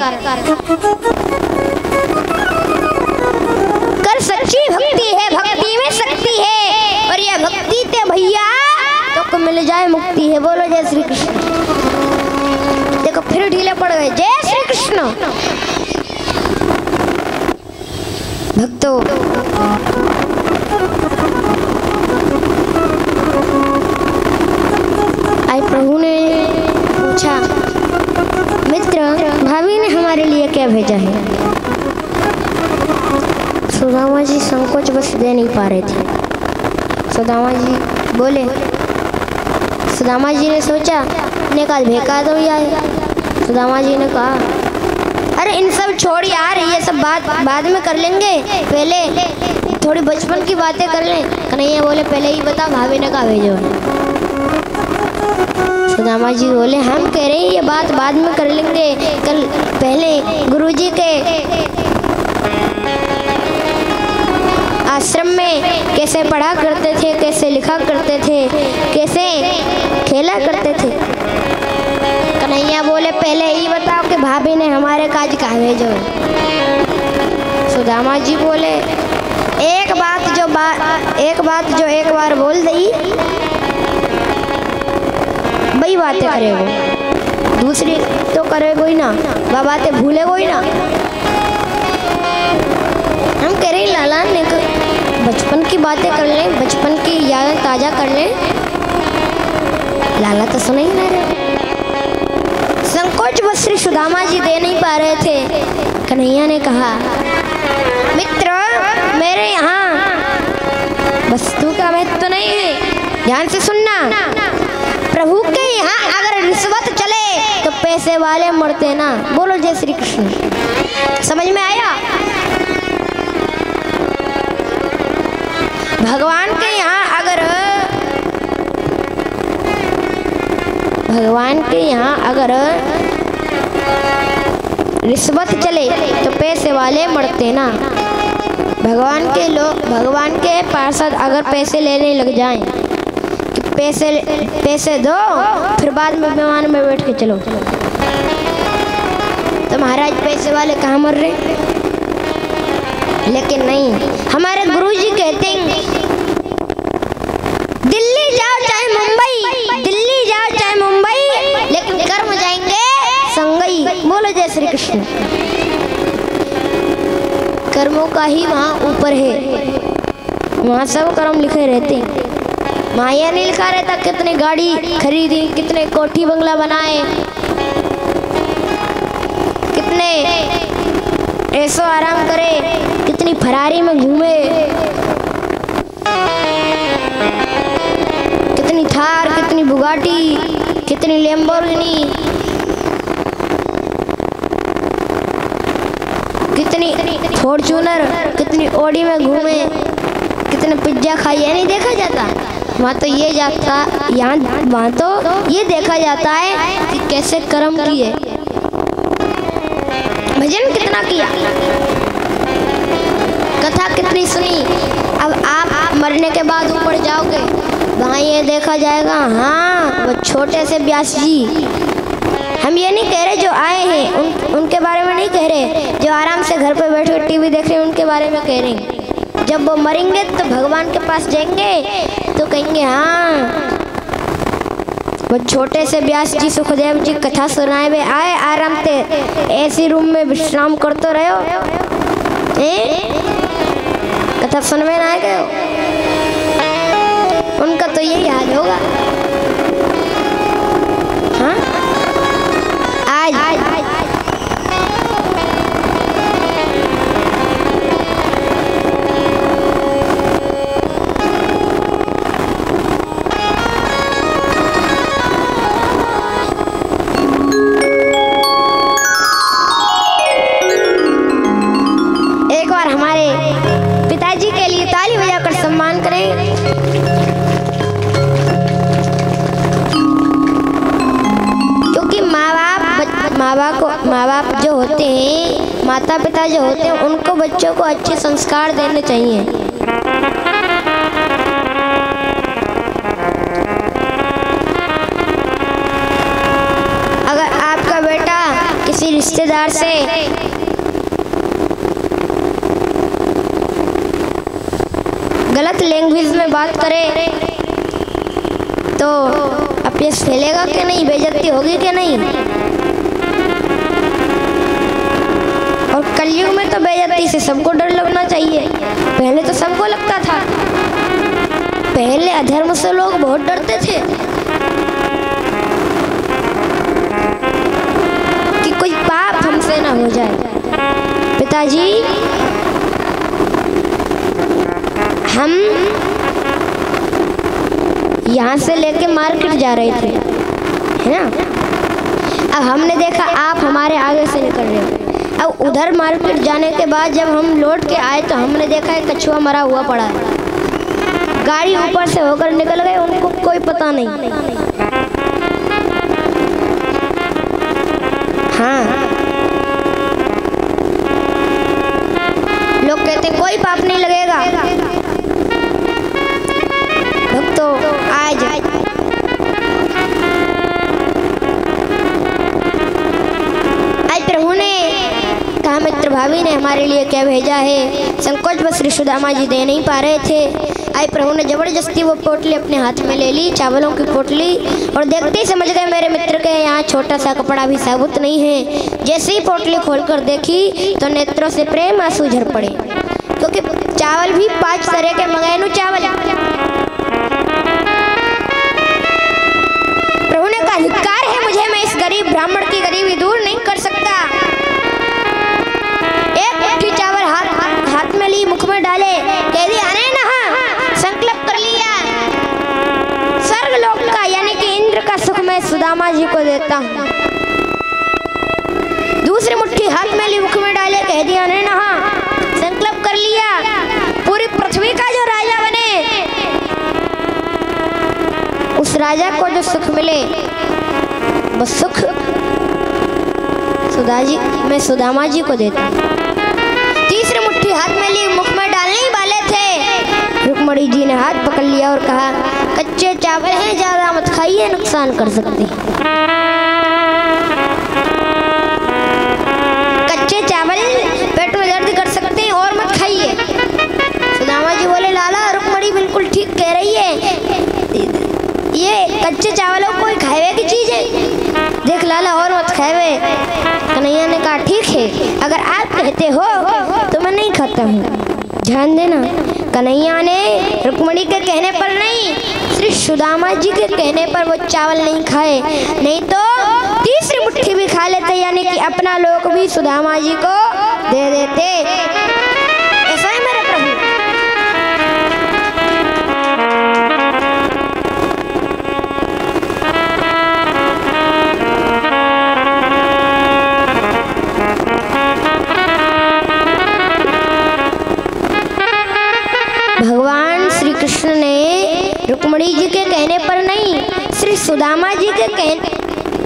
कर सच्ची भक्ति है, भक्ति में शक्ति है, और यह भक्ति ते भैया तो मिल जाए मुक्ति है। बोलो जय श्री कृष्ण। देखो फिर ढीले पड़ गए। जय श्री कृष्ण। भक्तों आज प्रभु ने पूछा मित्र भाभी ने हमारे लिए क्या भेजा है? सुदामा जी संकोच बस दे नहीं पा रहे थे। सुदामा जी बोले, सुदामा जी ने सोचा, ने कहा भेका तो ही आए। सुदामा जी ने कहा अरे इन सब छोड़ यार, ये सब बात बाद में कर लेंगे, पहले थोड़ी बचपन की बातें कर लें। कन्हैया बोले पहले ही बता, भाभी ने कहा भेजो। सुदामा जी बोले हम कह रहे हैं ये बात बाद में कर लेंगे, कल पहले गुरुजी के आश्रम में कैसे पढ़ा करते थे, कैसे लिखा करते थे, कैसे खेला करते थे। कन्हैया बोले पहले ही बताओ कि भाभी ने हमारे काज कहाँ भेजो। सुदामा जी बोले एक बात जो एक बार बोल दी वही बातें करेगो, दूसरी तो करेगो ही ना, वह बातें भूलेगो ही ना। हम कह रहे लाला ने बचपन की बातें कर लें, बचपन की यादें ताज़ा कर लें। लाला तो सुना ही ना रहे। संकोच बस श्री सुदामा जी दे नहीं पा रहे थे। कन्हैया ने कहा, मित्र मेरे यहाँ वस्तु का महत्व तो नहीं है, ध्यान से सुनना। प्रभु के यहाँ अगर रिश्वत चले तो पैसे वाले मरते ना। बोलो जय श्री कृष्ण। समझ में आया? भगवान के यहाँ अगर रिश्वत चले तो पैसे वाले मरते ना। भगवान के पार्षद अगर पैसे लेने लग जाएं कि पैसे दो फिर बाद में विमान में बैठ के चलो, तो महाराज पैसे वाले कहाँ मर रहे। लेकिन नहीं, हमारे गुरुजी कहते हैं दिल्ली जाओ चाहे मुंबई, लेकिन कर्म जाएंगे संगई। बोलो जय श्री कृष्ण। कर्मों का ही वहाँ ऊपर है, वहाँ सब कर्म लिखे रहते हैं। वहाँ यह नहीं लिखा रहता कितने गाड़ी खरीदी, कितने कोठी बंगला बनाए, कितने ऐसो आराम करे, कितनी फरारी में घूमे, कितनी थार, कितनी बुगाटी, कितनी लैम्बोर्गिनी, कितनी फॉर्च्यूनर, कितनी ऑडी में घूमे, कितने पिज्जा खाई, ये नहीं देखा जाता। वहाँ तो ये देखा जाता है कि कैसे कर्म किए, भजन कितना किया, कथा कितनी सुनी। अब आप मरने के बाद ऊपर जाओगे, वहाँ ये देखा जाएगा, हाँ वो छोटे से व्यास जी। हम ये नहीं कह रहे जो आए हैं उनके बारे में नहीं कह रहे, जो आराम से घर पे बैठे टीवी देख रहे हैं उनके बारे में कह रहे हैं। जब वो मरेंगे तो भगवान के पास जाएंगे तो कहेंगे, हाँ वो छोटे से व्यास जी सुखदेव जी कथा सुनाए हुए आए, आराम से ऐसी रूम में विश्राम करते रहो, कथा सुनने ना गए, उनका तो यही हाल होगा। हाँ आज एक बार हमारे पिताजी के लिए ताली बजाकर सम्मान करें। माँ बाप जो होते हैं, माता पिता जो होते हैं, उनको बच्चों को अच्छे संस्कार देने चाहिए। अगर आपका बेटा किसी रिश्तेदार से गलत लैंग्वेज में बात करे तो अपयश फैलेगा कि नहीं, बेइज्जती होगी कि नहीं। और कलयुग में तो बेइज्जती से सबको डर लगना चाहिए। पहले तो सबको लगता था, पहले अधर्म से लोग बहुत डरते थे कि कोई पाप हमसे ना हो जाए। पिताजी हम यहाँ से लेके मार्केट जा रहे थे, है ना। अब हमने देखा आप हमारे आगे से निकल रहे हो। अब उधर मार्केट जाने के बाद जब हम लौट के आए तो हमने देखा है कछुआ मरा हुआ पड़ा है। गाड़ी ऊपर से होकर निकल गए, उनको कोई पता नहीं। हाँ, लोग कहते कोई पाप नहीं लगेगा। भक्तों आज प्रभु ने कहा, मित्र भाभी ने हमारे लिए क्या भेजा है। संकोच बस श्री सुदामा जी दे नहीं पा रहे थे। आज प्रभु ने जबरदस्ती वो पोटली अपने हाथ में ले ली, चावलों की पोटली, और देखते ही समझ गए मेरे मित्र के यहाँ छोटा सा कपड़ा भी साबुत नहीं है। जैसे ही पोटली खोलकर देखी तो नेत्रों से प्रेम आंसू झर पड़े, क्योंकि चावल भी 5 तरह के मंगेनु चावल। प्रभु ने कहा, धिक्कार है मुझे, मैं इस गरीब ब्राह्मण की डाले, कह दिया अरे नहा संकल्प कर लिया स्वर्ग लोक का यानी कि इंद्र का सुख मैं सुदामा जी को देता हूँ। दूसरी मुट्ठी हाथ में ली, मुख में डाले, कह दिया अरे नहा संकल्प कर लिया पूरी पृथ्वी का जो राजा बने, उस राजा को जो सुख मिले वो सुख मैं सुदामा जी को देता हूँ। तीसरी मुट्ठी हाथ में ली, मुख में डालने ही वाले थे, रुक्मणी जी ने हाथ पकड़ लिया और कहा कच्चे चावल हैं, ज्यादा मत खाइए, नुकसान कर सकते हैं। कच्चे चावल पेट में दर्द कर सकते हैं और मत खाइए। सुदामा जी बोले लाला रुक्मणी बिल्कुल ठीक कह रही है, ये कच्चे चावलों कोई खावे की चीज है, देख लाला और मत खावे। कन्हैया ने कहा ठीक है, अगर आप कहते हो तो मैं नहीं खाता हूँ। ध्यान देना, कन्हैया ने रुक्मणी के कहने पर नहीं, श्री सुदामा जी के कहने पर वो चावल नहीं खाए, नहीं तो तीसरी मुट्ठी भी खा लेते, यानी कि अपना लोक भी सुदामा जी को दे देते। ऐसा है मेरे प्रभु। भगवान श्री कृष्ण ने रुक्मणी जी के कहने पर नहीं, श्री सुदामा जी के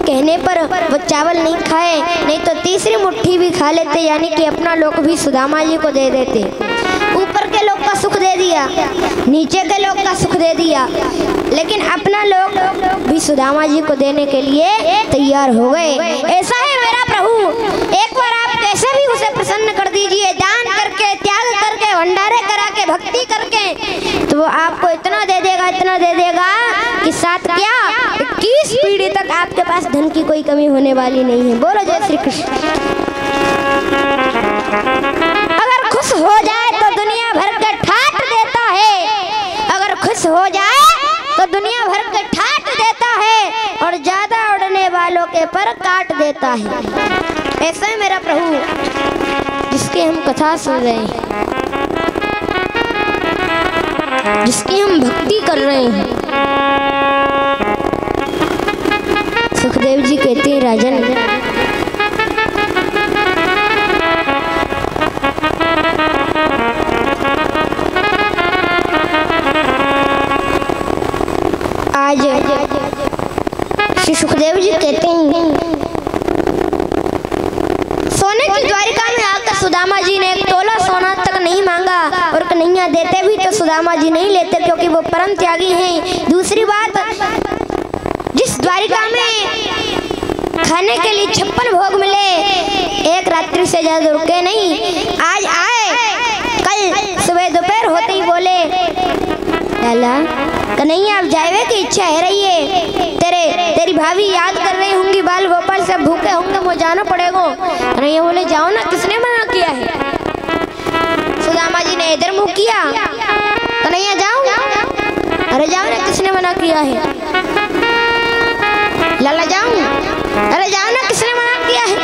कहने पर वो चावल नहीं खाए, नहीं तो तीसरी मुट्ठी भी खा लेते, यानी कि अपना लोक भी सुदामा जी को दे देते। ऊपर के लोक का सुख दे दिया, नीचे के लोक का सुख दे दिया, लेकिन अपना लोक भी सुदामा जी को देने के लिए तैयार हो गए। ऐसा है मेरा प्रभु, एक बार आप कैसे भी उसे प्रसन्न कर दीजिए, दान करके, त्याग करके, भंडारे करा के, भक्ति करके, तो वो आपको इतना दे देगा कि साथ क्या 21 पीढ़ी तक आपके पास धन की कोई कमी होने वाली नहीं है। बोलो जय श्री कृष्ण। अगर खुश हो जाए तो दुनिया भर के ठाट देता है, अगर खुश हो जाए तो दुनिया भर के ठाट देता है, और ज्यादा उड़ने वालों के पर काट देता है। ऐसा है मेरा प्रभु जिसकी हम कथा सुन रहे हैं, जिसकी हम भक्ति कर रहे हैं। सुखदेव जी कहते हैं राजन, आज श्री सुखदेव जी कहते हैं सोने की द्वारिका में आकर सुदामा जी ने 1 तोला सोना तक नहीं मांगा, और कन्हैया देते भी तो सुदामा जी नहीं लेते, क्योंकि वो परम त्यागी हैं। दूसरी बात, जिस द्वारिका में खाने के लिए 56 भोग मिले, एक रात्रि से ज्यादा रुके नहीं। आज आए, कल सुबह दोपहर होते ही बोले लाला कन्हैया अब जाए की इच्छा है रही है, तेरी भाभी याद कर रही होंगी, बाल गोपाल सब भूखे होंगे, मुझे जाना पड़ेगा। कन्हैया बोले जाओ ना, किसने मना किया है? सुदामा जी ने इधर मुंह किया, कन्हैया जाओ, अरे जाओ ना, किसने मना किया है? लाला जाऊं, अरे जाओ ना, किसने मना किया है?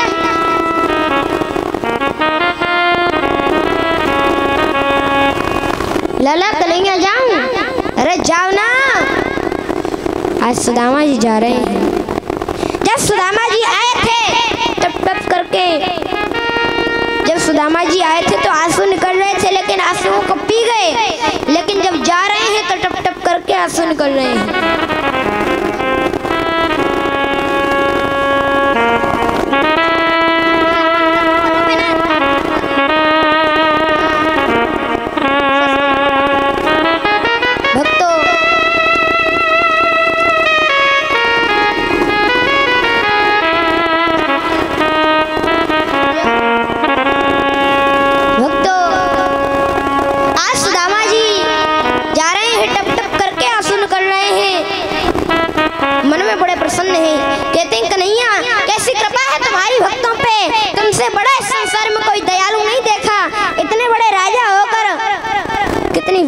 लाला कन्हैया जाऊं, अरे जाओ ना। आज सुदामा जी जा रहे हैं। जब सुदामा जी आए थे टप टप करके, जब सुदामा जी आए थे तो आंसू निकल रहे थे, लेकिन आंसुओं को पी गए, लेकिन जब जा रहे हैं तो टप टप करके आंसू निकल रहे हैं।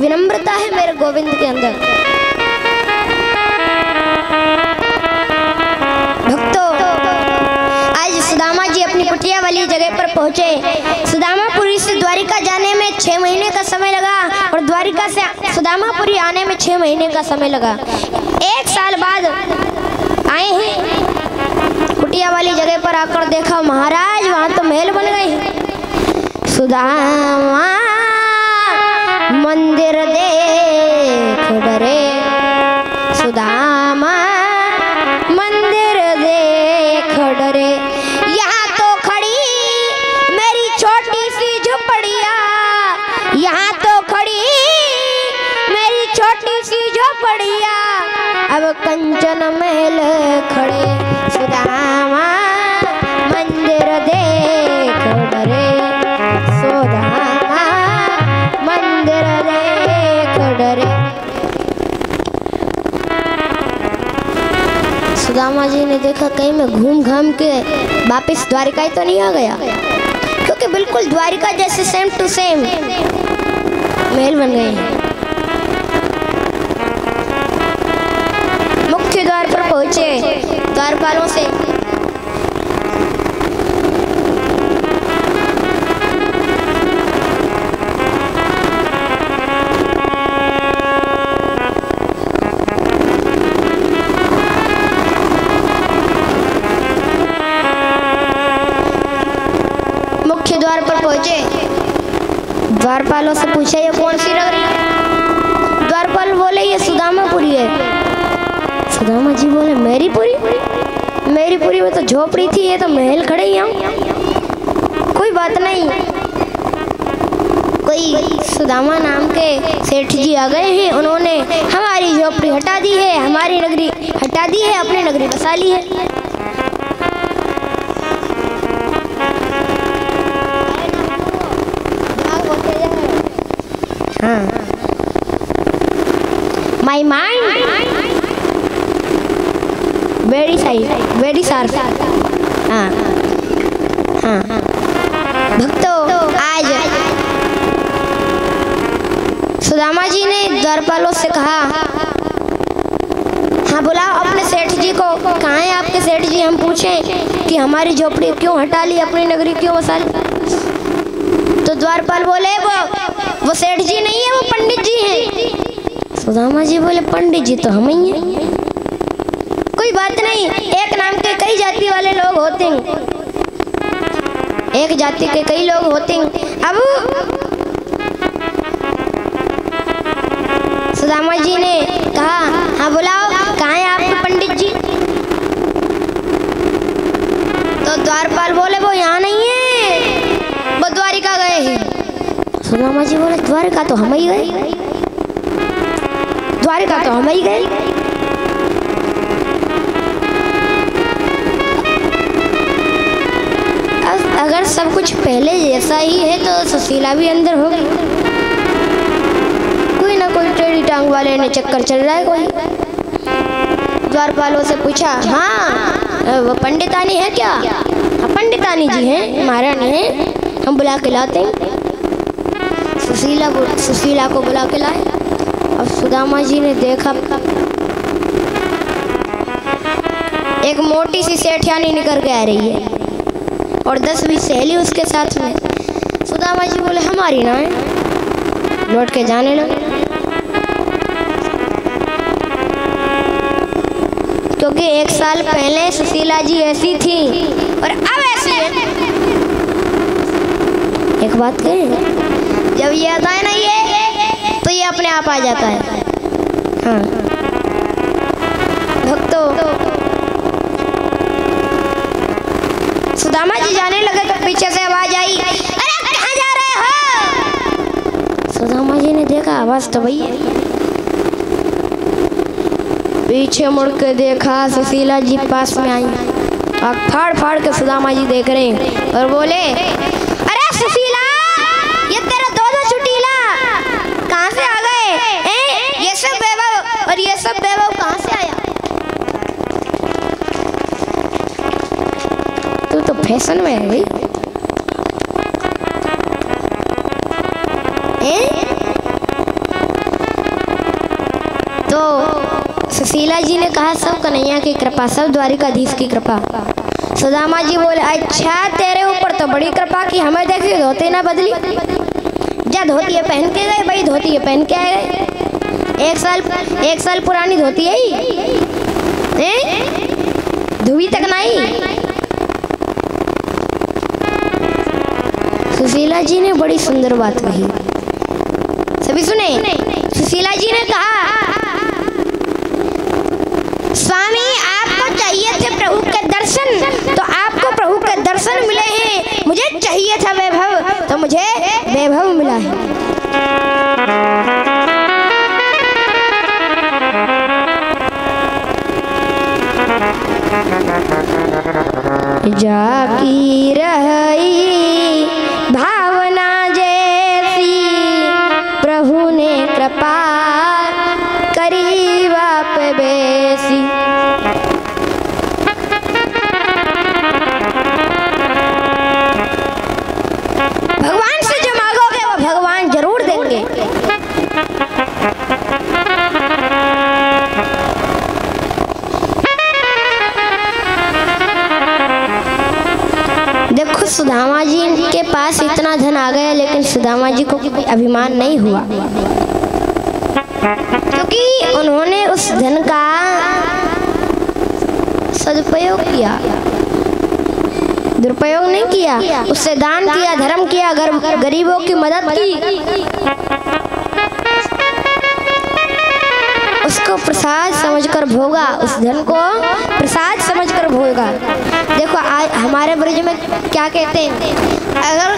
विनम्रता है मेरे गोविंद के अंदर। भक्तों, आज सुदामा जी अपनी कुटिया वाली जगह पर पहुंचे। सुदामापुरी से द्वारिका जाने में 6 महीने का समय लगा। सुदामापुरी आने में 6 महीने का समय लगा। 1 साल बाद आए हैं, कुटिया वाली जगह पर आकर देखा महाराज वहाँ तो महल बन गए हैं। सुदामा मंदिर देख डरे, सुदामा मंदिर देख डरे, यहाँ तो खड़ी मेरी छोटी सी झोपड़िया, यहाँ तो खड़ी मेरी छोटी सी झोपड़िया, अब कंचन महल खड़े, सुदामा मंदिर देख डरे, सुदामा मंदिर देख डरे। सुदामा जी ने देखा कहीं मैं घूम घाम के वापिस द्वारिका ही तो नहीं आ गया, क्योंकि बिल्कुल द्वारिका जैसे सेम टू सेम महल बन गए हैं। मुख्य द्वार पर पहुंचे, द्वारपालों से द्वार पर पहुंचे, द्वारपालों से पूछा ये कौन सी नगरी है? द्वारपाल बोले ये सुदामापुरी है। सुदामा जी बोले मेरी पुरी? मेरी पुरी में तो झोपड़ी थी, ये तो महल खड़े ही हैं। कोई बात नहीं, कोई सुदामा नाम के सेठ जी आ गए हैं, उन्होंने हमारी झोपड़ी हटा दी है, हमारी नगरी हटा दी है, अपनी नगरी बसा ली है। My mind very sharp। हाँ हाँ भक्तों, आज सुदामा जी ने द्वारपालों से कहा, हाँ बुलाओ अपने सेठ जी को। कहाँ है आपके सेठ जी? हम पूछें कि हमारी झोपड़ी क्यों हटा ली, अपनी नगरी क्यों बसा ली? तो द्वारपाल बोले वो सेठ जी नहीं है, वो पंडित जी हैं। सुदामा जी बोले पंडित जी तो हम ही हैं। कोई बात नहीं, एक नाम के कई जाति वाले लोग होते हैं, एक जाति के कई लोग होते हैं। अब सुदामा जी ने कहा, हाँ बुलाओ, कहाँ है आपके पंडित जी? तो द्वारपाल बोले वो यहाँ नहीं है, वो द्वारिका गए हैं। सुदामा जी बोले द्वारिका तो हम ही गए, द्वारिका तो हम ही गए। अगर सब कुछ पहले जैसा ही है तो सुशीला भी अंदर होगी। कोई ना कोई टेढ़ी टांग वाले ने चक्कर चल रहा है कोई। द्वारपालों से पूछा, हाँ वो पंडितानी है क्या? हाँ पंडितानी जी हैं, महारानी हैं, हम बुला के लाते हैं। सुशीला को बुला के लाए। अब सुदामा जी ने देखा एक मोटी सी सेठियानी निकल के आ रही है और 10-20 सहेली उसके साथ में। सुदामा जी बोले हमारी ना है, लौट के जाने लगे। क्योंकि 1 साल पहले सुशीला जी ऐसी थी और अब ऐसी है। एक बात कहें, जब ये आता है ना ये, तो ये अपने आप आ जाता है। हाँ भक्तों, सुदामा जी जाने लगे तो पीछे से आवाज आई, अरे कहाँ जा रहे हो? सुदामा जी ने देखा आवाज तो वही है। पीछे मुड़ के देखा, सुशीला जी पास में आई, आँख फाड़ फाड़ के सुदामा जी देख रहे हैं और बोले, अरे सुशीला, ये तेरा दो चुटीला कहाँ से आ गए? ये सब वैभव और ये सब वैभव कहाँ से आया? तू तो फैशन में है भाई। तो सुशीला जी ने कहा सब कन्हैया की कृपा, सब द्वारिकाधीश की कृपा। सुदामा जी बोले अच्छा तेरे ऊपर तो बड़ी कृपा की, हमें देखिए धोती ना बदली। जा धोती पहन के गए भाई, धोती पहन के आए गए। एक साल पुरानी धोती है धुई तक नहीं। सुशीला जी ने बड़ी सुंदर बात कही, सभी सुने। सुशीला जी ने कहा, स्वामी आपको चाहिए थे प्रभु के दर्शन, तो आपको प्रभु के दर्शन मिले हैं। मुझे चाहिए था वैभव, तो मुझे वैभव मिला है। जाकी रही भावना जैसी, प्रभु ने कृपा करी बाप बेसी। भगवान से जो मांगोगे वो भगवान जरूर देंगे। देखो सुदामा जी के पास इतना धन आ गया, लेकिन सुदामा जी को कोई अभिमान नहीं हुआ, क्योंकि उन्होंने उस धन का सदुपयोग किया, दुरुपयोग नहीं किया। उससे दान किया, धर्म किया, गरीबों की मदद की, उसको प्रसाद समझकर भोगा, उस धन को प्रसाद समझकर भोगा। देखो आज हमारे ब्रज में क्या कहते हैं, अगर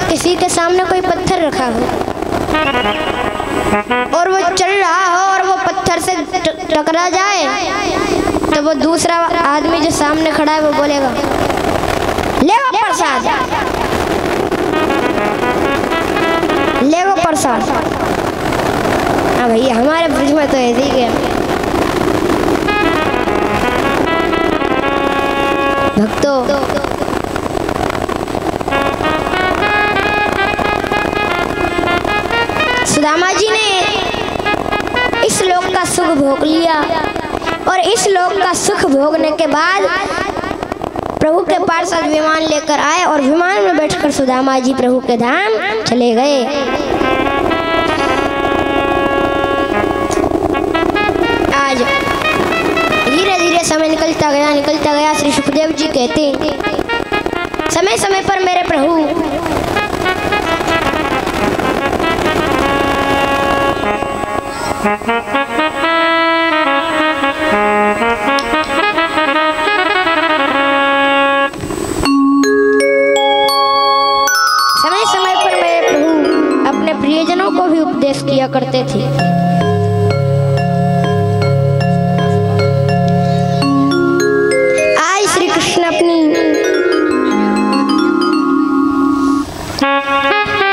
किसी के सामने कोई पत्थर रखा हो और वो चल रहा हो और वो पत्थर से टकरा जाए, तो वो दूसरा आदमी जो सामने खड़ा है वो बोलेगा, ले वो प्रसाद, ले वो प्रसाद। हाँ भैया, हमारे ब्रज में तो ऐसे ही है। भक्तों, सुदामा जी ने इस लोक का सुख भोग लिया, और इस लोक का सुख भोगने के बाद प्रभु के पार्षद विमान लेकर आए, और विमान में बैठकर सुदामा जी प्रभु के धाम चले गए। आज धीरे धीरे समय निकलता गया। श्री सुखदेव जी कहते हैं, समय समय पर मेरे प्रभु अपने प्रियजनों को भी उपदेश किया करते थे। आज श्री कृष्ण अपनी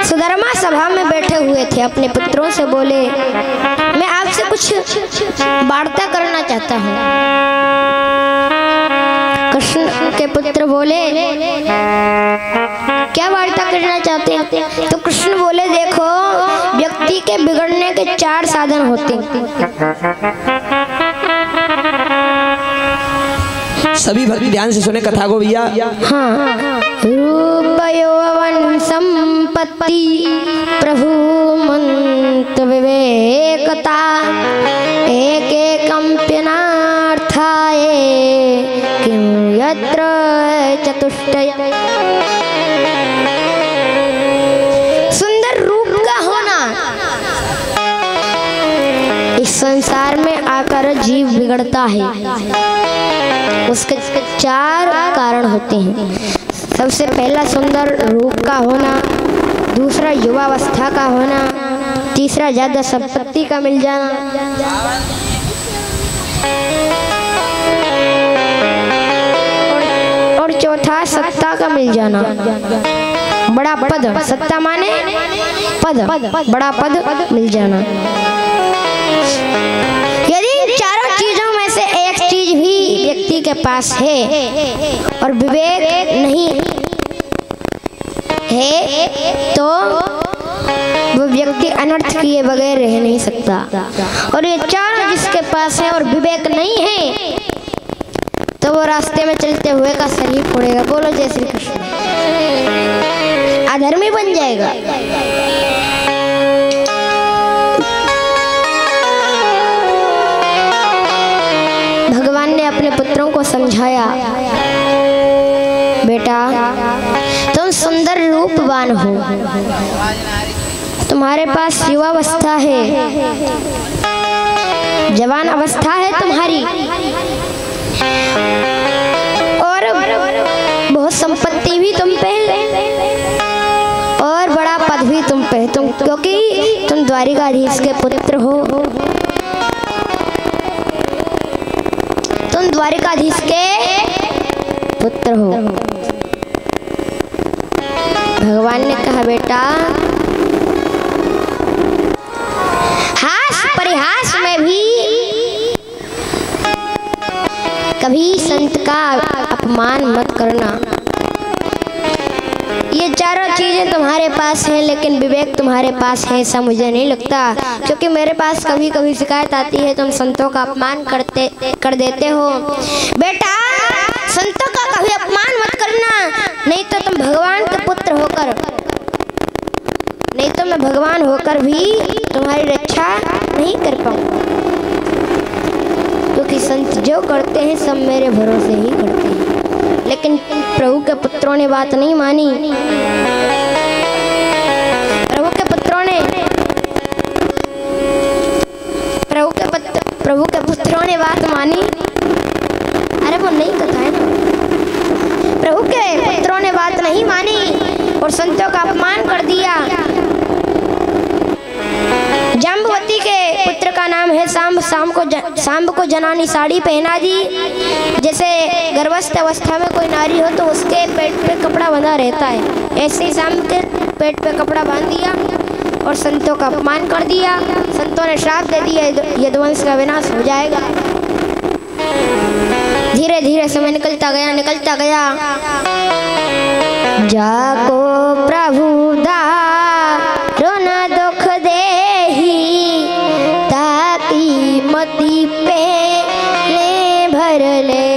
सुधर्मा सभा में बैठे हुए थे, अपने पुत्रों से बोले, मैं आपसे कुछ वार्ता करना चाहता हूँ। कृष्ण के पुत्र बोले, क्या वार्ता करना चाहते हैं? तो कृष्ण बोले, देखो, व्यक्ति के बिगड़ने के 4 साधन होते हैं। सभी भक्त ध्यान से सुने कथा को भैया। हाँ, रूप यौवन संपत्ति प्रभु मंत विवेकता, एक कंप्यनार्थाय किं यत्र चतुष्टय। सुंदर रूप का होना, इस संसार में आकर जीव बिगड़ता है। उसके 4 कारण होते हैं। सबसे पहला सुंदर रूप का होना, दूसरा युवावस्था का होना, तीसरा ज्यादा संपत्ति का मिल जाना, और चौथा सत्ता का मिल जाना। बड़ा पद, सत्ता माने पद, बड़ा पद मिल जाना। यदि इन चारों चीजों में से एक चीज भी व्यक्ति के पास है और विवेक नहीं है, तो वो व्यक्ति अनर्थ किए बगैर रह नहीं सकता। और ये चारों जिसके पास है और विवेक नहीं है, तो वो रास्ते में चलते हुए का सर ही फोड़ेगा। बोलो जय श्री कृष्ण। अधर्मी बन जाएगा। पुत्रों को समझाया, बेटा तुम सुंदर रूपवान हो, तुम्हारे पास युवावस्था है, जवान अवस्था है तुम्हारी, और बहुत संपत्ति भी तुम पे और बड़ा पद भी तुम पे, क्योंकि तुम द्वारिकाधीश के पुत्र हो, तुम द्वारिकाधीश के पुत्र हो। भगवान ने कहा, बेटा हास परिहास में भी कभी संत का अपमान मत करना। ये चारों चीजें तुम्हारे पास हैं, लेकिन विवेक तुम्हारे पास है ऐसा मुझे नहीं लगता, क्योंकि मेरे पास कभी कभी शिकायत आती है तुम संतों का अपमान कर देते हो। बेटा संतों का कभी अपमान मत करना, नहीं तो तुम भगवान के पुत्र होकर, नहीं तो मैं भगवान होकर भी तुम्हारी रक्षा नहीं कर पाऊंगा, क्योंकि संत जो करते हैं सब मेरे भरोसे ही करते हैं। लेकिन प्रभु के पुत्रों ने बात नहीं मानी, प्रभु के पुत्रों ने बात मानी। अरे वो नहीं कथा है ना, प्रभु के पुत्रों ने बात नहीं मानी और संतों का अपमान कर दिया। जाम्बवती के पुत्र का नाम है सांब को जनानी साड़ी पहना दी। जैसे गर्भस्थ अवस्था में कोई नारी हो तो उसके पेट पे कपड़ा बंधा रहता है, ऐसे ही सांब के पेट पे कपड़ा बांध दिया और संतों का अपमान कर दिया। संतों ने श्राप दे दिया, यदुवंश का विनाश हो जाएगा। धीरे धीरे समय निकलता गया। जाको प्रभु दारुण दुख देहि, ताकि मति पे ले भर ले।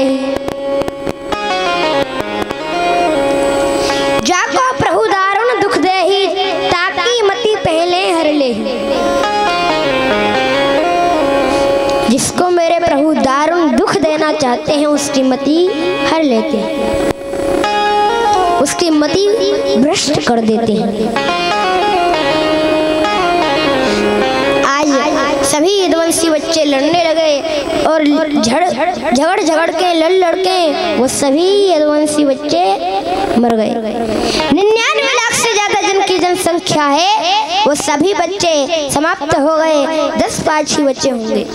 जाको प्रभु दारुण दुख देहि, ताकि मति पहले हर ले। जिसको मेरे प्रभु दारुण दुख देना चाहते हैं उसकी मति हर लेते हैं, उसकी मति भ्रष्ट कर देते हैं। आज सभी यदुवंशी बच्चे लड़ने लगे और झगड़ के लड़ के वो सभी यदुवंशी बच्चे मर गए। 99 लाख से ज्यादा जिनकी जनसंख्या है वो सभी बच्चे समाप्त हो गए, 10-5 ही बच्चे होंगे।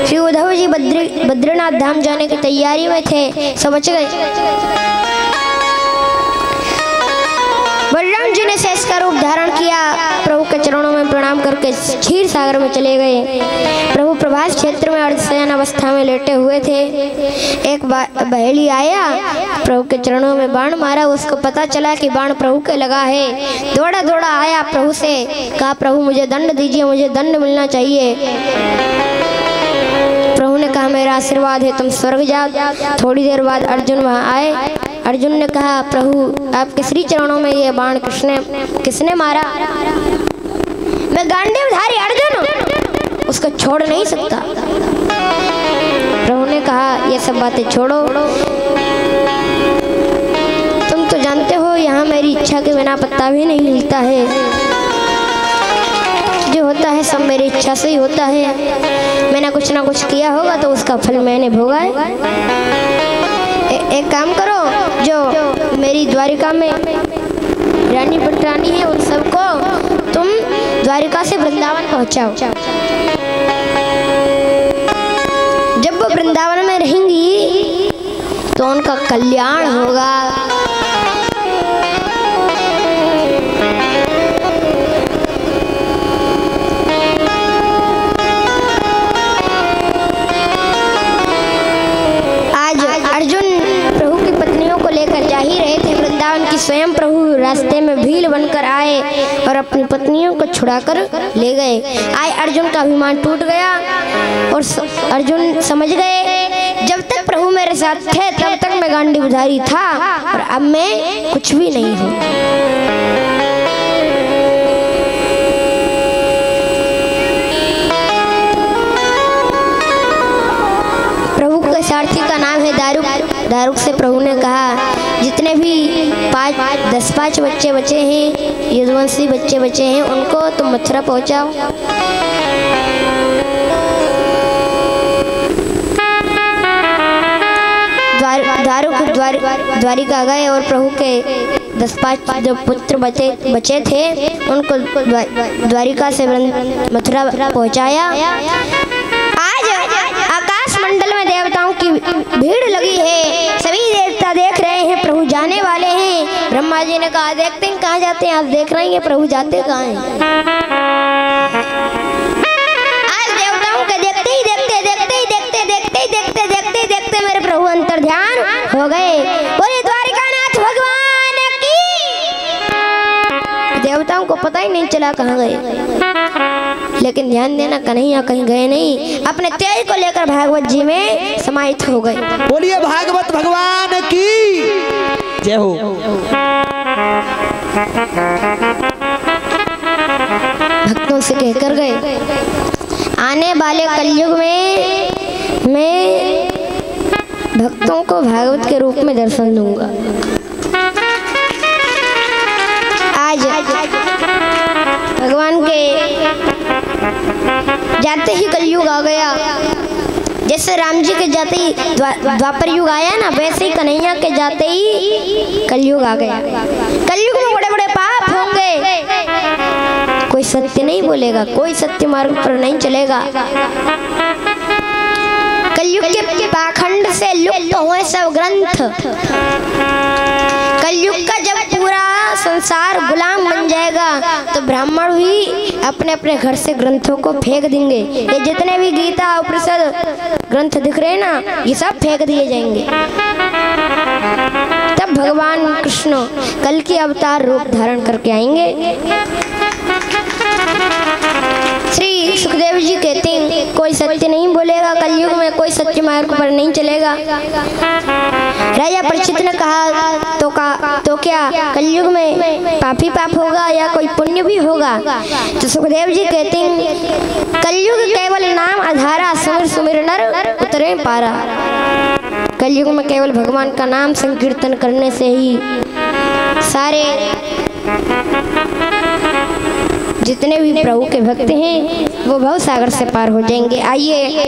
श्री उद्धव जी बद्रीनाथ धाम जाने की तैयारी में थे, सब बच गए। बलराम जी ने शेष का रूप धारण किया, प्रभु के चरणों में प्रणाम करके क्षीर सागर में चले गए। प्रभु प्रभास क्षेत्र में अर्धशयन अवस्था में लेटे हुए थे। एक बहेली आया, प्रभु के चरणों में बाण मारा। उसको पता चला कि बाण प्रभु के लगा है। दौड़ा आया प्रभु से, कहा प्रभु मुझे दंड दीजिए, मुझे दंड मिलना चाहिए। प्रभु ने कहा मेरा आशीर्वाद है, तुम स्वर्ग जाओ। थोड़ी देर बाद अर्जुन वहाँ आए। अर्जुन ने कहा प्रभु आपके श्री चरणों में ये बाण किसने मारा? मैं गांडीवधारी अर्जुन हूँ, उसको छोड़ नहीं सकता। प्रभु ने कहा ये सब बातें छोड़ो, तुम तो जानते हो यहाँ मेरी इच्छा के बिना पत्ता भी नहीं हिलता है। जो होता है सब मेरी इच्छा से ही होता है। मैंने कुछ ना कुछ किया होगा तो उसका फल मैंने भोगा है। एक काम करो, जो मेरी द्वारिका में रानी पटरानी है उन सबको तुम द्वारिका से वृंदावन पहुंचाओ। जब वो वृंदावन में रहेंगी तो उनका कल्याण होगा। स्वयं प्रभु रास्ते में भील बनकर आए और अपनी पत्नियों को छुड़ाकर ले गए। आए अर्जुन का अभिमान टूट गया और अर्जुन समझ गए जब तक प्रभु मेरे साथ थे तब तक मैं गांडीवधारी था और अब मैं कुछ भी नहीं हूँ। सारथी का नाम है दारुक। दारुक से प्रभु ने कहा जितने भी 5 बच्चे बचे हैं, यदुवंशी बच्चे बचे हैं, उनको तुम मथुरा पहुंचाओ। दारुक द्वारिका गए और प्रभु के 10-5 जो पुत्र बचे थे उनको द्वारिका से मथुरा पहुंचाया। आज आकाश मंडल में देवताओं की भीड़ लगी है, सभी देवता देख रहे हैं प्रभु जाने वाले हैं। ब्रह्मा जी ने कहा देखते हैं कहाँ जाते हैं, आप देख रहे हैं प्रभु जाते कहाँ हैं। आज देवताओं के देखते ही देखते मेरे प्रभु अंतर ध्यान हो गए। बोले द्वारिकानाथ भगवान की। देवताओं को पता ही नहीं चला कहाँ गए, लेकिन ध्यान देना कन्हैया कहीं गए नहीं, अपने तेज को लेकर भागवत जी में समाहित हो गए। बोलिए भागवत भगवान की जय हो। भक्तों से कहकर गए आने वाले कलयुग में मैं भक्तों को भागवत के रूप में दर्शन दूंगा। आज भगवान के जाते ही कलयुग आ गया। जैसे राम जी के जाते ही द्वापर युग आया ना, वैसे ही कन्हैया के जाते ही कलयुग आ गया। कलयुग में बड़े बड़े पाप होंगे, कोई सत्य नहीं बोलेगा, कोई सत्य मार्ग पर नहीं चलेगा। कलयुग के पाखंड से लुप्त हुए सब ग्रंथ। कलयुग का जब पूरा संसार गुलाम बन जाएगा तो ब्राह्मण भी अपने अपने घर से ग्रंथों को फेंक देंगे। ये जितने भी गीता उपनिषद ग्रंथ दिख रहे हैं ना, ये सब फेंक दिए जाएंगे। तब भगवान कृष्ण कल की अवतार रूप धारण करके आएंगे। श्री सुखदेव जी कहते हैं कोई सत्य नहीं बोलेगा, कलयुग में कोई सत्य मार्ग पर नहीं चलेगा। राजा परीक्षित ने कहा तो क्या कलयुग में पापी पाप होगा या कोई पुण्य भी होगा? तो सुखदेव जी कहते हैं कलयुग केवल नाम आधारा, सुमिर सुमिर नर उतरे पारा। कलयुग में केवल भगवान का नाम संकीर्तन करने से ही सारे जितने भी प्रभु के भक्त हैं वो भव सागर से पार हो जाएंगे। आइए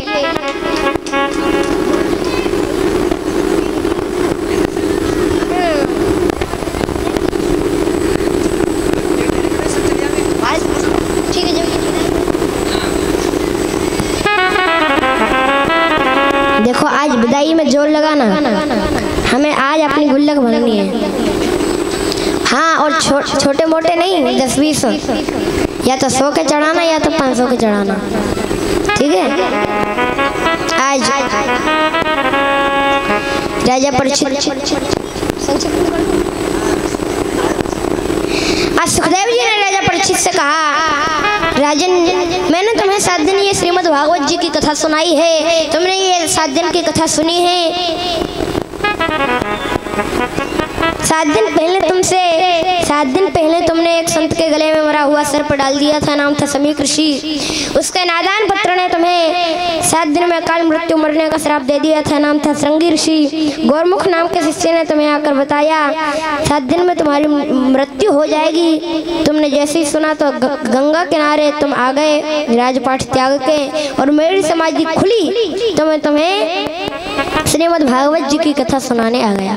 देखो आज विदाई में जोर लगाना, हमें आज अपनी गुल्लक भरनी है। हाँ, और छोटे मोटे नहीं, 10-20 या तो 100 के चढ़ाना या तो 500 के चढ़ाना, ठीक है। आज राजा परीक्षित आज सुखदेव जी ने राजा परीक्षित से कहा राजन, मैंने तुम्हें 7 दिन ये श्रीमद् भागवत जी की कथा सुनाई है, तुमने ये 7 दिन की कथा सुनी है। 7 दिन पहले तुमने एक संत के गले में मरा हुआ सर्प डाल दिया था, नाम था समीक ऋषि। उसके नादान पुत्र ने तुम्हें 7 दिन में अकाल मृत्यु मरने का श्राप दे दिया था, नाम था श्रृंगी ऋषि। गौरमुख नाम के शिष्य ने तुम्हें आकर बताया 7 दिन में तुम्हारी मृत्यु हो जाएगी। तुमने जैसे ही सुना तो गंगा किनारे तुम आ गए राजपाट त्याग के, और मेरी समाधि खुली तो मैं तुम्हें श्रीमद् भागवत जी की कथा सुनाने आ गया।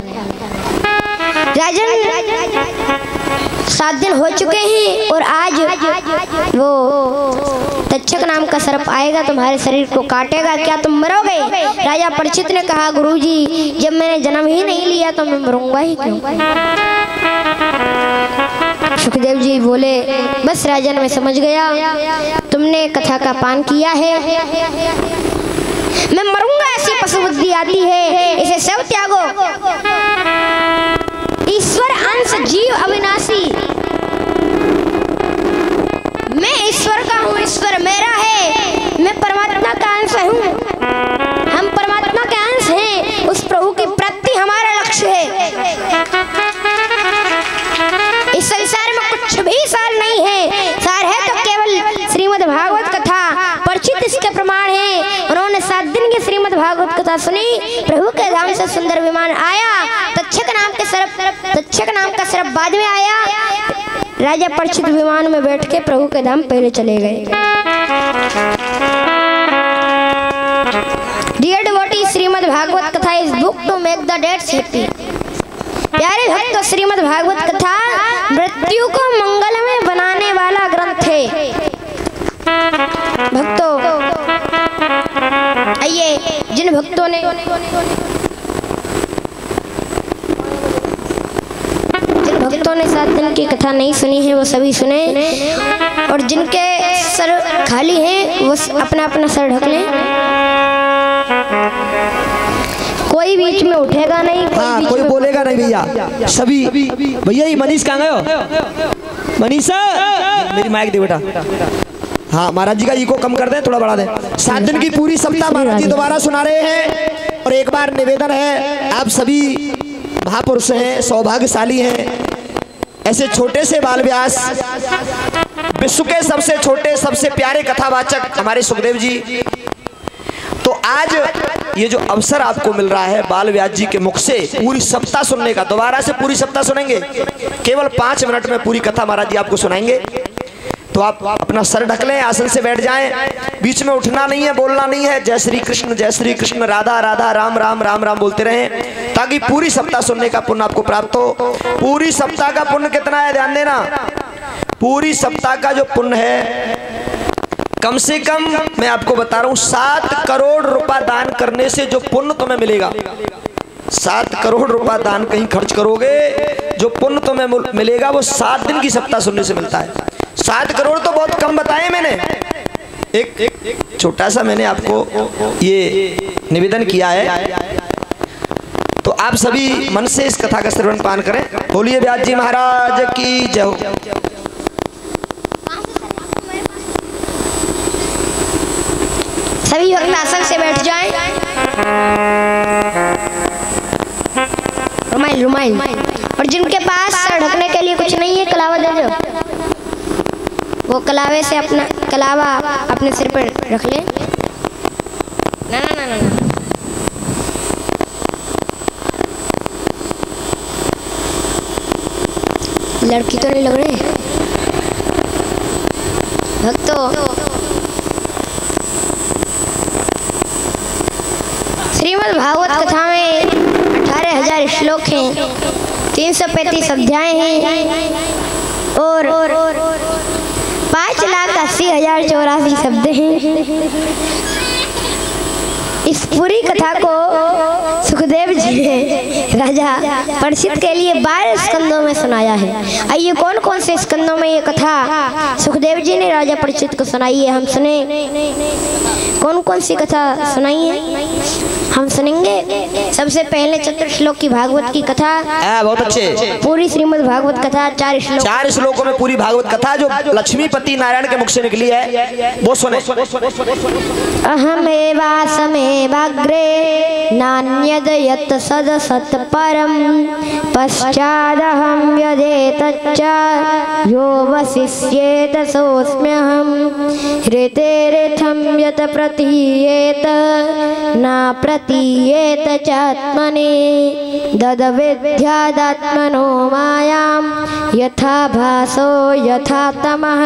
राजन 7 दिन हो चुके हैं और आज वो तक्षक नाम का सर्प आएगा, तुम्हारे शरीर को काटेगा, क्या तुम मरोगे? राजा परीक्षित ने कहा गुरुजी, जब मैंने जन्म ही नहीं लिया तो मैं मरूंगा ही क्यों? सुखदेव जी बोले बस राजन, मैं समझ गया, तुमने कथा का पान किया है। मैं मरूंगा ऐसी पशु बुद्धि आती है, इसे सब त्यागो। ईश्वर अंश जीव अविनाशी, मैं ईश्वर का हूँ, ईश्वर मेरा है, मैं परमात्मा का अंश हूँ, हम परमात्मा के अंश हैं, उस प्रभु की प्राप्ति हमारा लक्ष्य है। इस संसार में कुछ भी सार नहीं है, सार है तो केवल श्रीमद् भागवत कथा। परीक्षित इसके प्रमाण है, उन्होंने 7 दिन की श्रीमद् भागवत कथा कथा सुनी। प्रभु के धाम से सुंदर विमान आया, तक्षक नाम का सर्प बाद में आया। राजा परीक्षित विमान में बैठ के प्रभु के धाम पहले चले गए। Dear devotee, Shrimad Bhagavat katha is book to make the dead happy. प्यारे भक्तों, श्रीमद् भागवत कथा मृत्यु को मंगलमय बनाने वाला ग्रंथ है। भक्तों, आइए, जिन भक्तों ने 7 दिन की कथा नहीं सुनी है वो सभी सुने, और जिनके सर खाली हैं वो अपना अपना सर ढक लें। कोई बीच में उठेगा नहीं, कोई बोलेगा नहीं भैया। सभी भैया, ये मनीष कहाँ गए हो? मनीषा, मेरी माइक दे बेटा। हाँ, महाराज जी का इको कम कर दे, थोड़ा बढ़ा दे। 7 दिन की पूरी सप्ताह महाराज जी दोबारा सुना रहे हैं। और एक बार निवेदन है, आप सभी महापुरुष हैं, सौभाग्यशाली हैं, ऐसे छोटे से बाल व्यास, विश्व के सबसे छोटे सबसे प्यारे कथावाचक हमारे सुखदेव जी। तो आज ये जो अवसर आपको मिल रहा है बाल व्यास जी के मुख से पूरी सप्ताह सुनने का, दोबारा से पूरी सप्ताह सुनेंगे। केवल 5 मिनट में पूरी कथा महाराज जी आपको सुनाएंगे। तो आप अपना सर ढक लें, आसन से बैठ जाएं, बीच में उठना नहीं है, बोलना नहीं है। जय श्री कृष्ण, राधा राधा, राम राम, राम राम बोलते रहें, ताकि पूरी सप्ताह सुनने का पुण्य आपको प्राप्त हो। पूरी सप्ताह का पुण्य कितना है, ध्यान देना। पूरी सप्ताह का जो पुण्य है, कम से कम मैं आपको बता रहा हूं, 7 करोड़ रुपया दान करने से जो पुण्य तुम्हें मिलेगा, 7 करोड़ रुपया दान कहीं खर्च करोगे, जो पुण्य तुम्हें मिलेगा वो 7 दिन की सप्ताह सुनने से मिलता है। 7 करोड़ तो बहुत कम बताए मैंने, एक छोटा सा मैंने आपको ये निवेदन किया है। तो आप सभी मन से इस कथा का श्रवण पान करें। बोलिए व्यास जी महाराज की जय हो। सभी भक्त आसन से बैठ जाएं। रुमाइल। और जिनके पास सर ढकने के लिए कुछ नहीं है, कलावा दे दो, वो कलावे से अपना कलावा अपने सिर पर रख ले। ना। लड़की तो नहीं लग रही भक्तों। श्रीमद् भागवत कथा में 18,000 श्लोक हैं, 335 अध्याय हैं और 5,80,084 शब्द हैं। इस पूरी कथा को सुखदेव जी ने राजा परीक्षित के लिए 12 स्कंदों में सुनाया है। आइए, कौन कौन से स्कंदों में ये कथा सुखदेव जी ने राजा परीक्षित को सुनाई है, हम सुने। कौन कौन सी कथा सुनाई है हम सुनेंगे। सबसे पहले 4 श्लोक की भागवत की कथा। बहुत अच्छे। पूरी श्रीमद् भागवत कथा 4 श्लोकों में पूरी भागवत कथा जो लक्ष्मीपति नारायण के मुख से निकली है वो सुने। अहमेवासमेवाग्रे नान्यद यत् सदसत् परं पश्चादहं यदेतच्च यो वसिष्येत सोऽस्म्यहं हृतेरेथं यत् प्रतीयेत न प्रतीयेत चात्मने ददविद्यादात्मनो मायां यथा भासो यथा तमः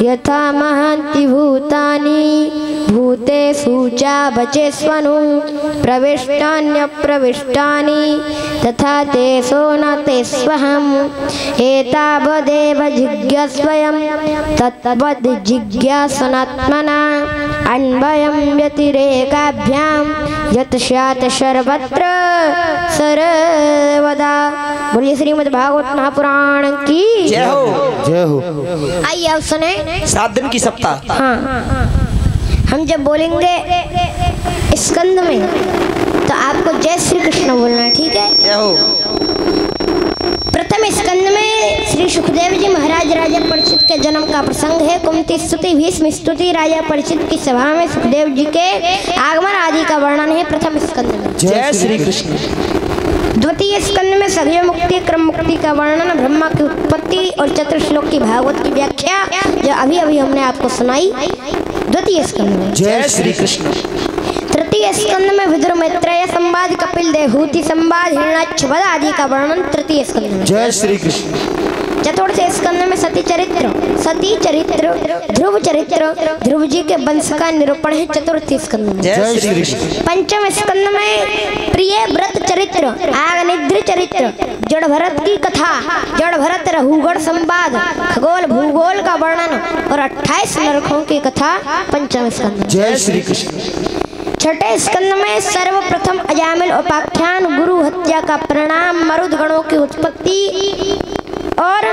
यथा महन्ति भूतानि भूतेषु च वचेष्वनु प्रविष्टान्यप्रविष्टानि तथा तेषु न तेष्वहम् एतावदेव जिज्ञास्वयं तद्वद् जिज्ञासनात्मना अन्वयं व्यतिरेकाभ्यां यत् स्यात् सर्वत्र सर्वदा। बोलिए श्रीमद् भागवत महापुराण की जय हो। जय हो। आइए अब सुने 7 दिन की सप्ताह। हाँ, हम जब बोलेंगे स्कंद में तो आपको जय श्री कृष्ण बोलना है, ठीक है। जय हो। प्रथम स्कंद में श्री सुखदेव जी महाराज राजा परीक्षित के जन्म का प्रसंग है। कुंती स्तुति, भीष्म स्तुति, राजा परीक्षित की सभा में सुखदेव जी के आगमन आदि का वर्णन है प्रथम स्कंद में। जय श्री कृष्ण। द्वितीय स्कंद में सघय मुक्ति, क्रम मुक्ति का वर्णन, ब्रह्मा की उत्पत्ति और 4 श्लोक की भागवत की व्याख्या जो अभी अभी हमने आपको सुनाई द्वितीय स्कंद में। जय श्री कृष्ण। तृतीय स्कंद में विदुर मैत्रेय संवाद, कपिल देहूति संवाद, हिरण्याक्ष आदि का वर्णन तृतीय स्कंद में। जय श्री कृष्ण। चतुर्थ स्कंद में सती चरित्र, ध्रुव चरित्र, ध्रुव जी के वंश का निरूपण है चतुर्थ स्कंद में। जय श्री कृष्ण। पंचम स्कंद में प्रिय व्रत चरित्र, आग्निध्र चरित्र, जड़ भरत की कथा, जड़ भरत रघुगण संवाद, खगोल भूगोल का वर्णन और 28 नरकों की कथा पंचम स्कंद में। जय श्री कृष्ण। छठे स्कंद में सर्वप्रथम अजामिल उपाख्यान, गुरु हत्या का परिणाम, मरुद गणों की उत्पत्ति और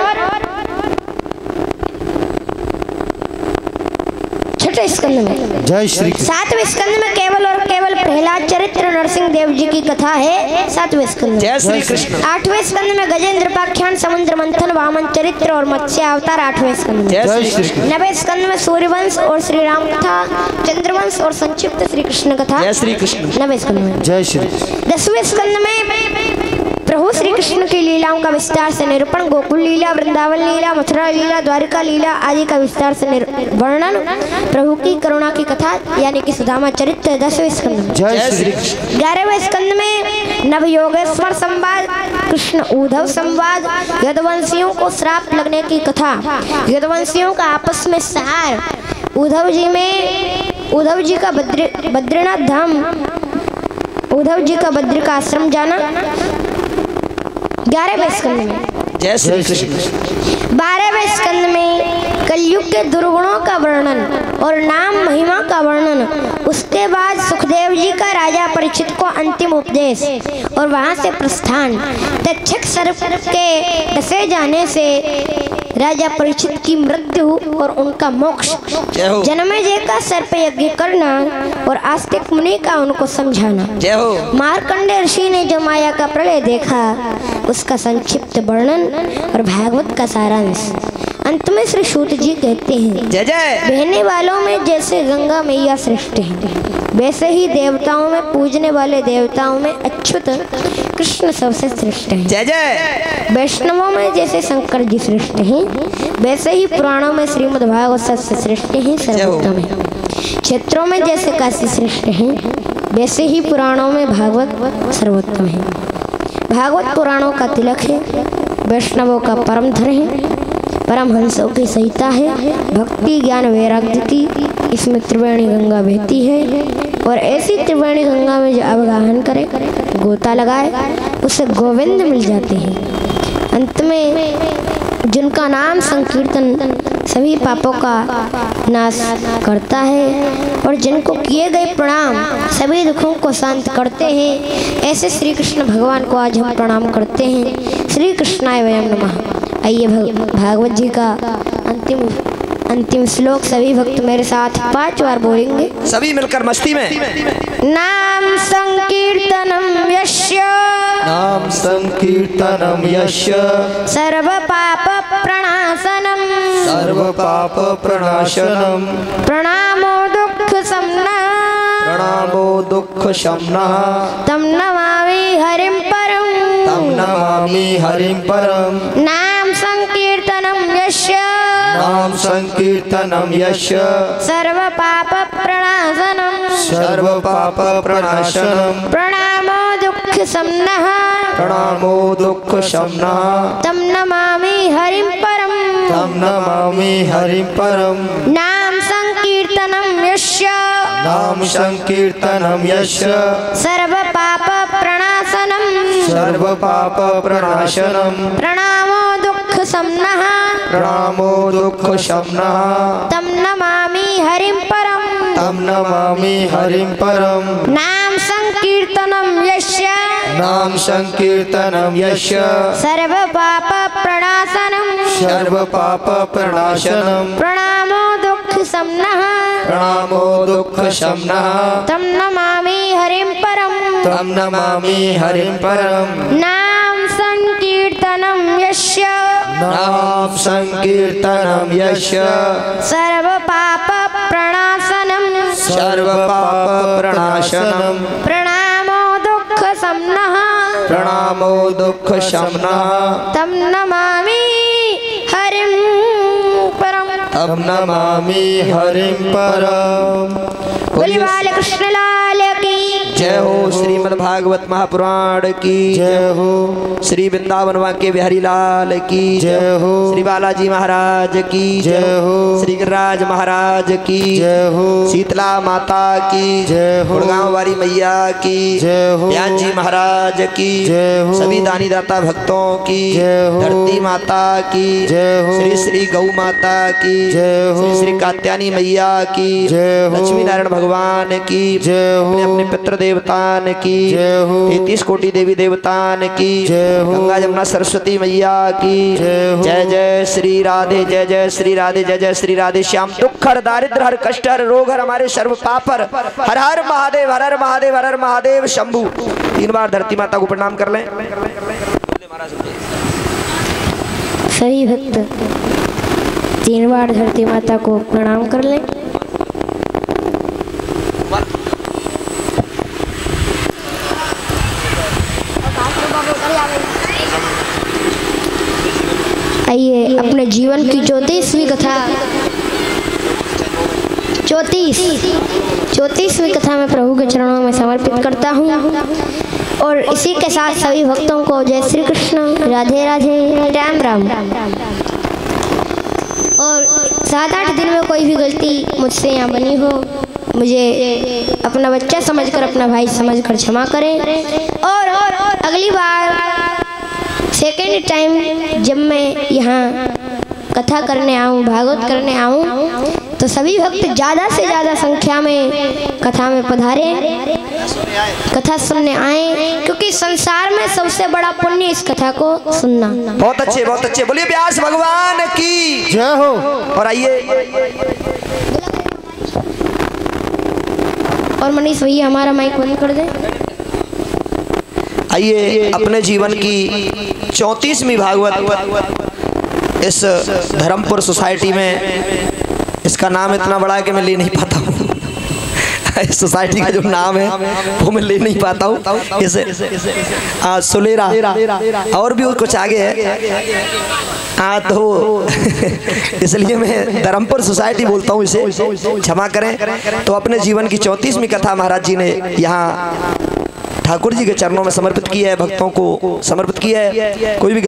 छठे स्कंद में। जय श्री कृष्ण। सातवें स्कंद में केवल और केवल प्रहलाद चरित्र, नरसिंह देव जी की कथा है सातवें स्कंद में। जय श्री कृष्ण। आठवें स्कंद में गजेंद्र उपाख्यान, समुद्र मंथन, वामन चरित्र और मत्स्य अवतार आठवें स्कंद में। जय श्री कृष्ण। नवे स्कंद में सूर्यवंश और श्री राम कथा, चंद्रवंश और संक्षिप्त श्री कृष्ण कथा। जय श्री कृष्ण। नवे स्कंद में। जय श्री कृष्ण। 10वें स्कंद में प्रभु श्री कृष्ण की लीलाओं का विस्तार से निरूपण, गोकुल लीला, वृंदावन लीला, मथुरा लीला, द्वारिका लीला आदि का विस्तार से वर्णन, प्रभु की करुणा की कथा यानी कि सुदामा चरित्र 10वें स्कंद में। जय श्री कृष्ण। 11वें स्कंद में नवयोगेश्वर संवाद, कृष्ण उद्धव संवाद, यदुवंशियों को श्राप लगने की कथा, यदुवंशियों का आपस में सहार, उद्धव जी का बद्रीनाथ धाम, उद्धव जी का बद्री का आश्रम जाना 11वें स्कंद में। जय श्री कृष्ण। 12वें स्कंद में कलयुग के दुर्गुणों का वर्णन और नाम महिमा का वर्णन, उसके बाद सुखदेव जी का राजा परीक्षित को अंतिम उपदेश और वहां से प्रस्थान, तक्षक सर्प के डसे जाने से राजा परीक्षित की मृत्यु और उनका मोक्ष, जन्मेजय का सर्प यज्ञ करना और आस्तिक मुनि का उनको समझाना, मार्कंडेय ऋषि ने जो माया का प्रलय देखा उसका संक्षिप्त वर्णन और भागवत का सारांश। अंत में श्री सूत जी कहते हैं, जय जय। बहने वालों में जैसे गंगा मैया श्रेष्ठ है, वैसे ही देवताओं में पूजने वाले देवताओं में अच्युत कृष्ण सबसे श्रेष्ठ है। जय जय। वैष्णवों में जैसे शंकर जी श्रेष्ठ हैं, वैसे ही पुराणों में श्रीमद् भागवत सबसे श्रेष्ठ हैं, सर्वोत्तम है। क्षेत्रों में जैसे काशी श्रेष्ठ हैं, वैसे ही पुराणों में भागवत सर्वोत्तम है। भागवत पुराणों का तिलक है, वैष्णवों का परम धर है, परमहंसों की सहिता है, भक्ति ज्ञान वैराग्य की इसमें त्रिवेणी गंगा बहती है और ऐसी त्रिवेणी गंगा में जो अवगाहन करे, गोता लगाए, उसे गोविंद मिल जाते हैं। अंत में जिनका नाम संकीर्तन सभी पापों का नाश करता है और जिनको किए गए प्रणाम सभी दुखों को शांत करते हैं, ऐसे श्री कृष्ण भगवान को आज हम प्रणाम करते हैं। श्री कृष्णाय वयं नमः। आइए भागवत जी का अंतिम श्लोक सभी भक्त मेरे साथ 5 बार बोलेंगे, सभी मिलकर मस्ती में। नाम संकीर्तनम यस्य, नाम संकीर्तनम यस्य, सर्व पाप प्रणाशनम, सर्व पाप प्रणाशनम, प्रणामो दुख शमनः, प्रणामो दुख शमनः, तम नमामि हरिं परम, तम नमामि हरिं परम। नाम संकीर्तनम यस्य, नाम संकीर्तनम यस्य, सर्व पाप प्रणाशनम, सर्व पाप प्रणाशनम, प्रणामो दुख शमनः, प्रणामो दुख शमनः, तम नमामि हरिं परम, तम नमामि हरिं परम। नाम संकीर्तनम यस्य, नाम संकीर्तनम यस्य, सर्व पाप प्रणाशनम, सर्व पाप प्रणाशनम, प्रणामो दुख शमनः, प्रणामो दुख शमनः, तम नमामि हरिं परम, तम नमामि हरिं परम। नाम संकीर्तनम यस्य, नाम संकीर्तनम यस्य, सर्व पाप प्रणाशनम, सर्व पाप प्रणाशनम, प्रणामो दुख शमनः, प्रणामो दुख शमनः, तम नमामि हरिं परम, तम नमामि हरिं परम। नाम संकीर्तनम यस्य, नाम संकीर्तनम यस्य, सर्व पाप प्रणाशनम, सर्व पाप प्रणाशनम, प्रणामो दुख शमनः, प्रणामो दुख शमनः, तम नमामि हरिं परम, तम नमामि हरिं परम। बोलिए बाल कृष्ण लाल की। जय हो। श्रीमद् भागवत महापुराण की जय हो। श्री वृंदावन वाके बिहारी लाल की जय हो। श्री बालाजी महाराज की जय हो। श्री गिरिराज महाराज की जय हो। शीतला माता की जय हो। गुड़गांव वाली मैया की जय हो। ज्ञान जी महाराज की जय हो। सभी दानी दाता भक्तों की जय हो। धरती माता की जय हो। श्री श्री गौ माता की जय हो। श्री श्री कात्यायनी मैया की जय हो। लक्ष्मी नारायण भगवान की जय हो। अपने पितृ देवतान की जय हो। 33 कोटि देवी देवतान की जय हो। गंगा जमुना सरस्वती मैया की जय हो। जय जय श्री राधे, जय जय श्री राधे, जय जय श्री राधे श्याम। दुख हर, दारिद्र हर, कष्ट हर, रोग हर, हमारे सर्व पाप हर। हर हर महादेव, हर हर महादेव, हर हर महादेव शंभु। 3 बार धरती माता को प्रणाम कर लें। सभी भक्त 3 बार धरती माता को प्रणाम कर लें। आइए अपने जीवन की 34वीं कथा 34वीं कथा में प्रभु के चरणों में समर्पित करता हूँ। और इसी के साथ सभी भक्तों को जय श्री कृष्ण, राधे राधे, राम राम। और 7-8 दिन में कोई भी गलती मुझसे यहाँ बनी हो, मुझे अपना बच्चा समझकर, अपना भाई समझकर क्षमा करें। और अगली बार सेकेंड टाइम जब मैं यहाँ कथा करने आऊँ, भागवत करने आऊँ, तो सभी भक्त ज़्यादा से ज़्यादा संख्या में कथा में पधारें, कथा सुनने आए, क्योंकि संसार में सबसे बड़ा पुण्य इस कथा को सुनना। बहुत अच्छे, बहुत अच्छे। बोलिए व्यास भगवान की जय हो। और आइए, और मनीष भैया हमारा माइक बंद कर दें। आइए अपने जीवन की 34वीं भागवत इस धर्मपुर सोसाइटी में, इसका नाम इतना बड़ा है कि मैं ले नहीं पाता हूँ। इस सोसाइटी का जो नाम है वो मैं ले नहीं पाता हूँ। इसे सुलेरा और भी कुछ आगे है तो इसलिए मैं धर्मपुर सोसाइटी बोलता हूँ, इसे क्षमा करें। तो अपने जीवन की 34वीं कथा महाराज जी ने यहाँ ठाकुर जी के चरणों में समर्पित की है, भक्तों को समर्पित की है। कोई भी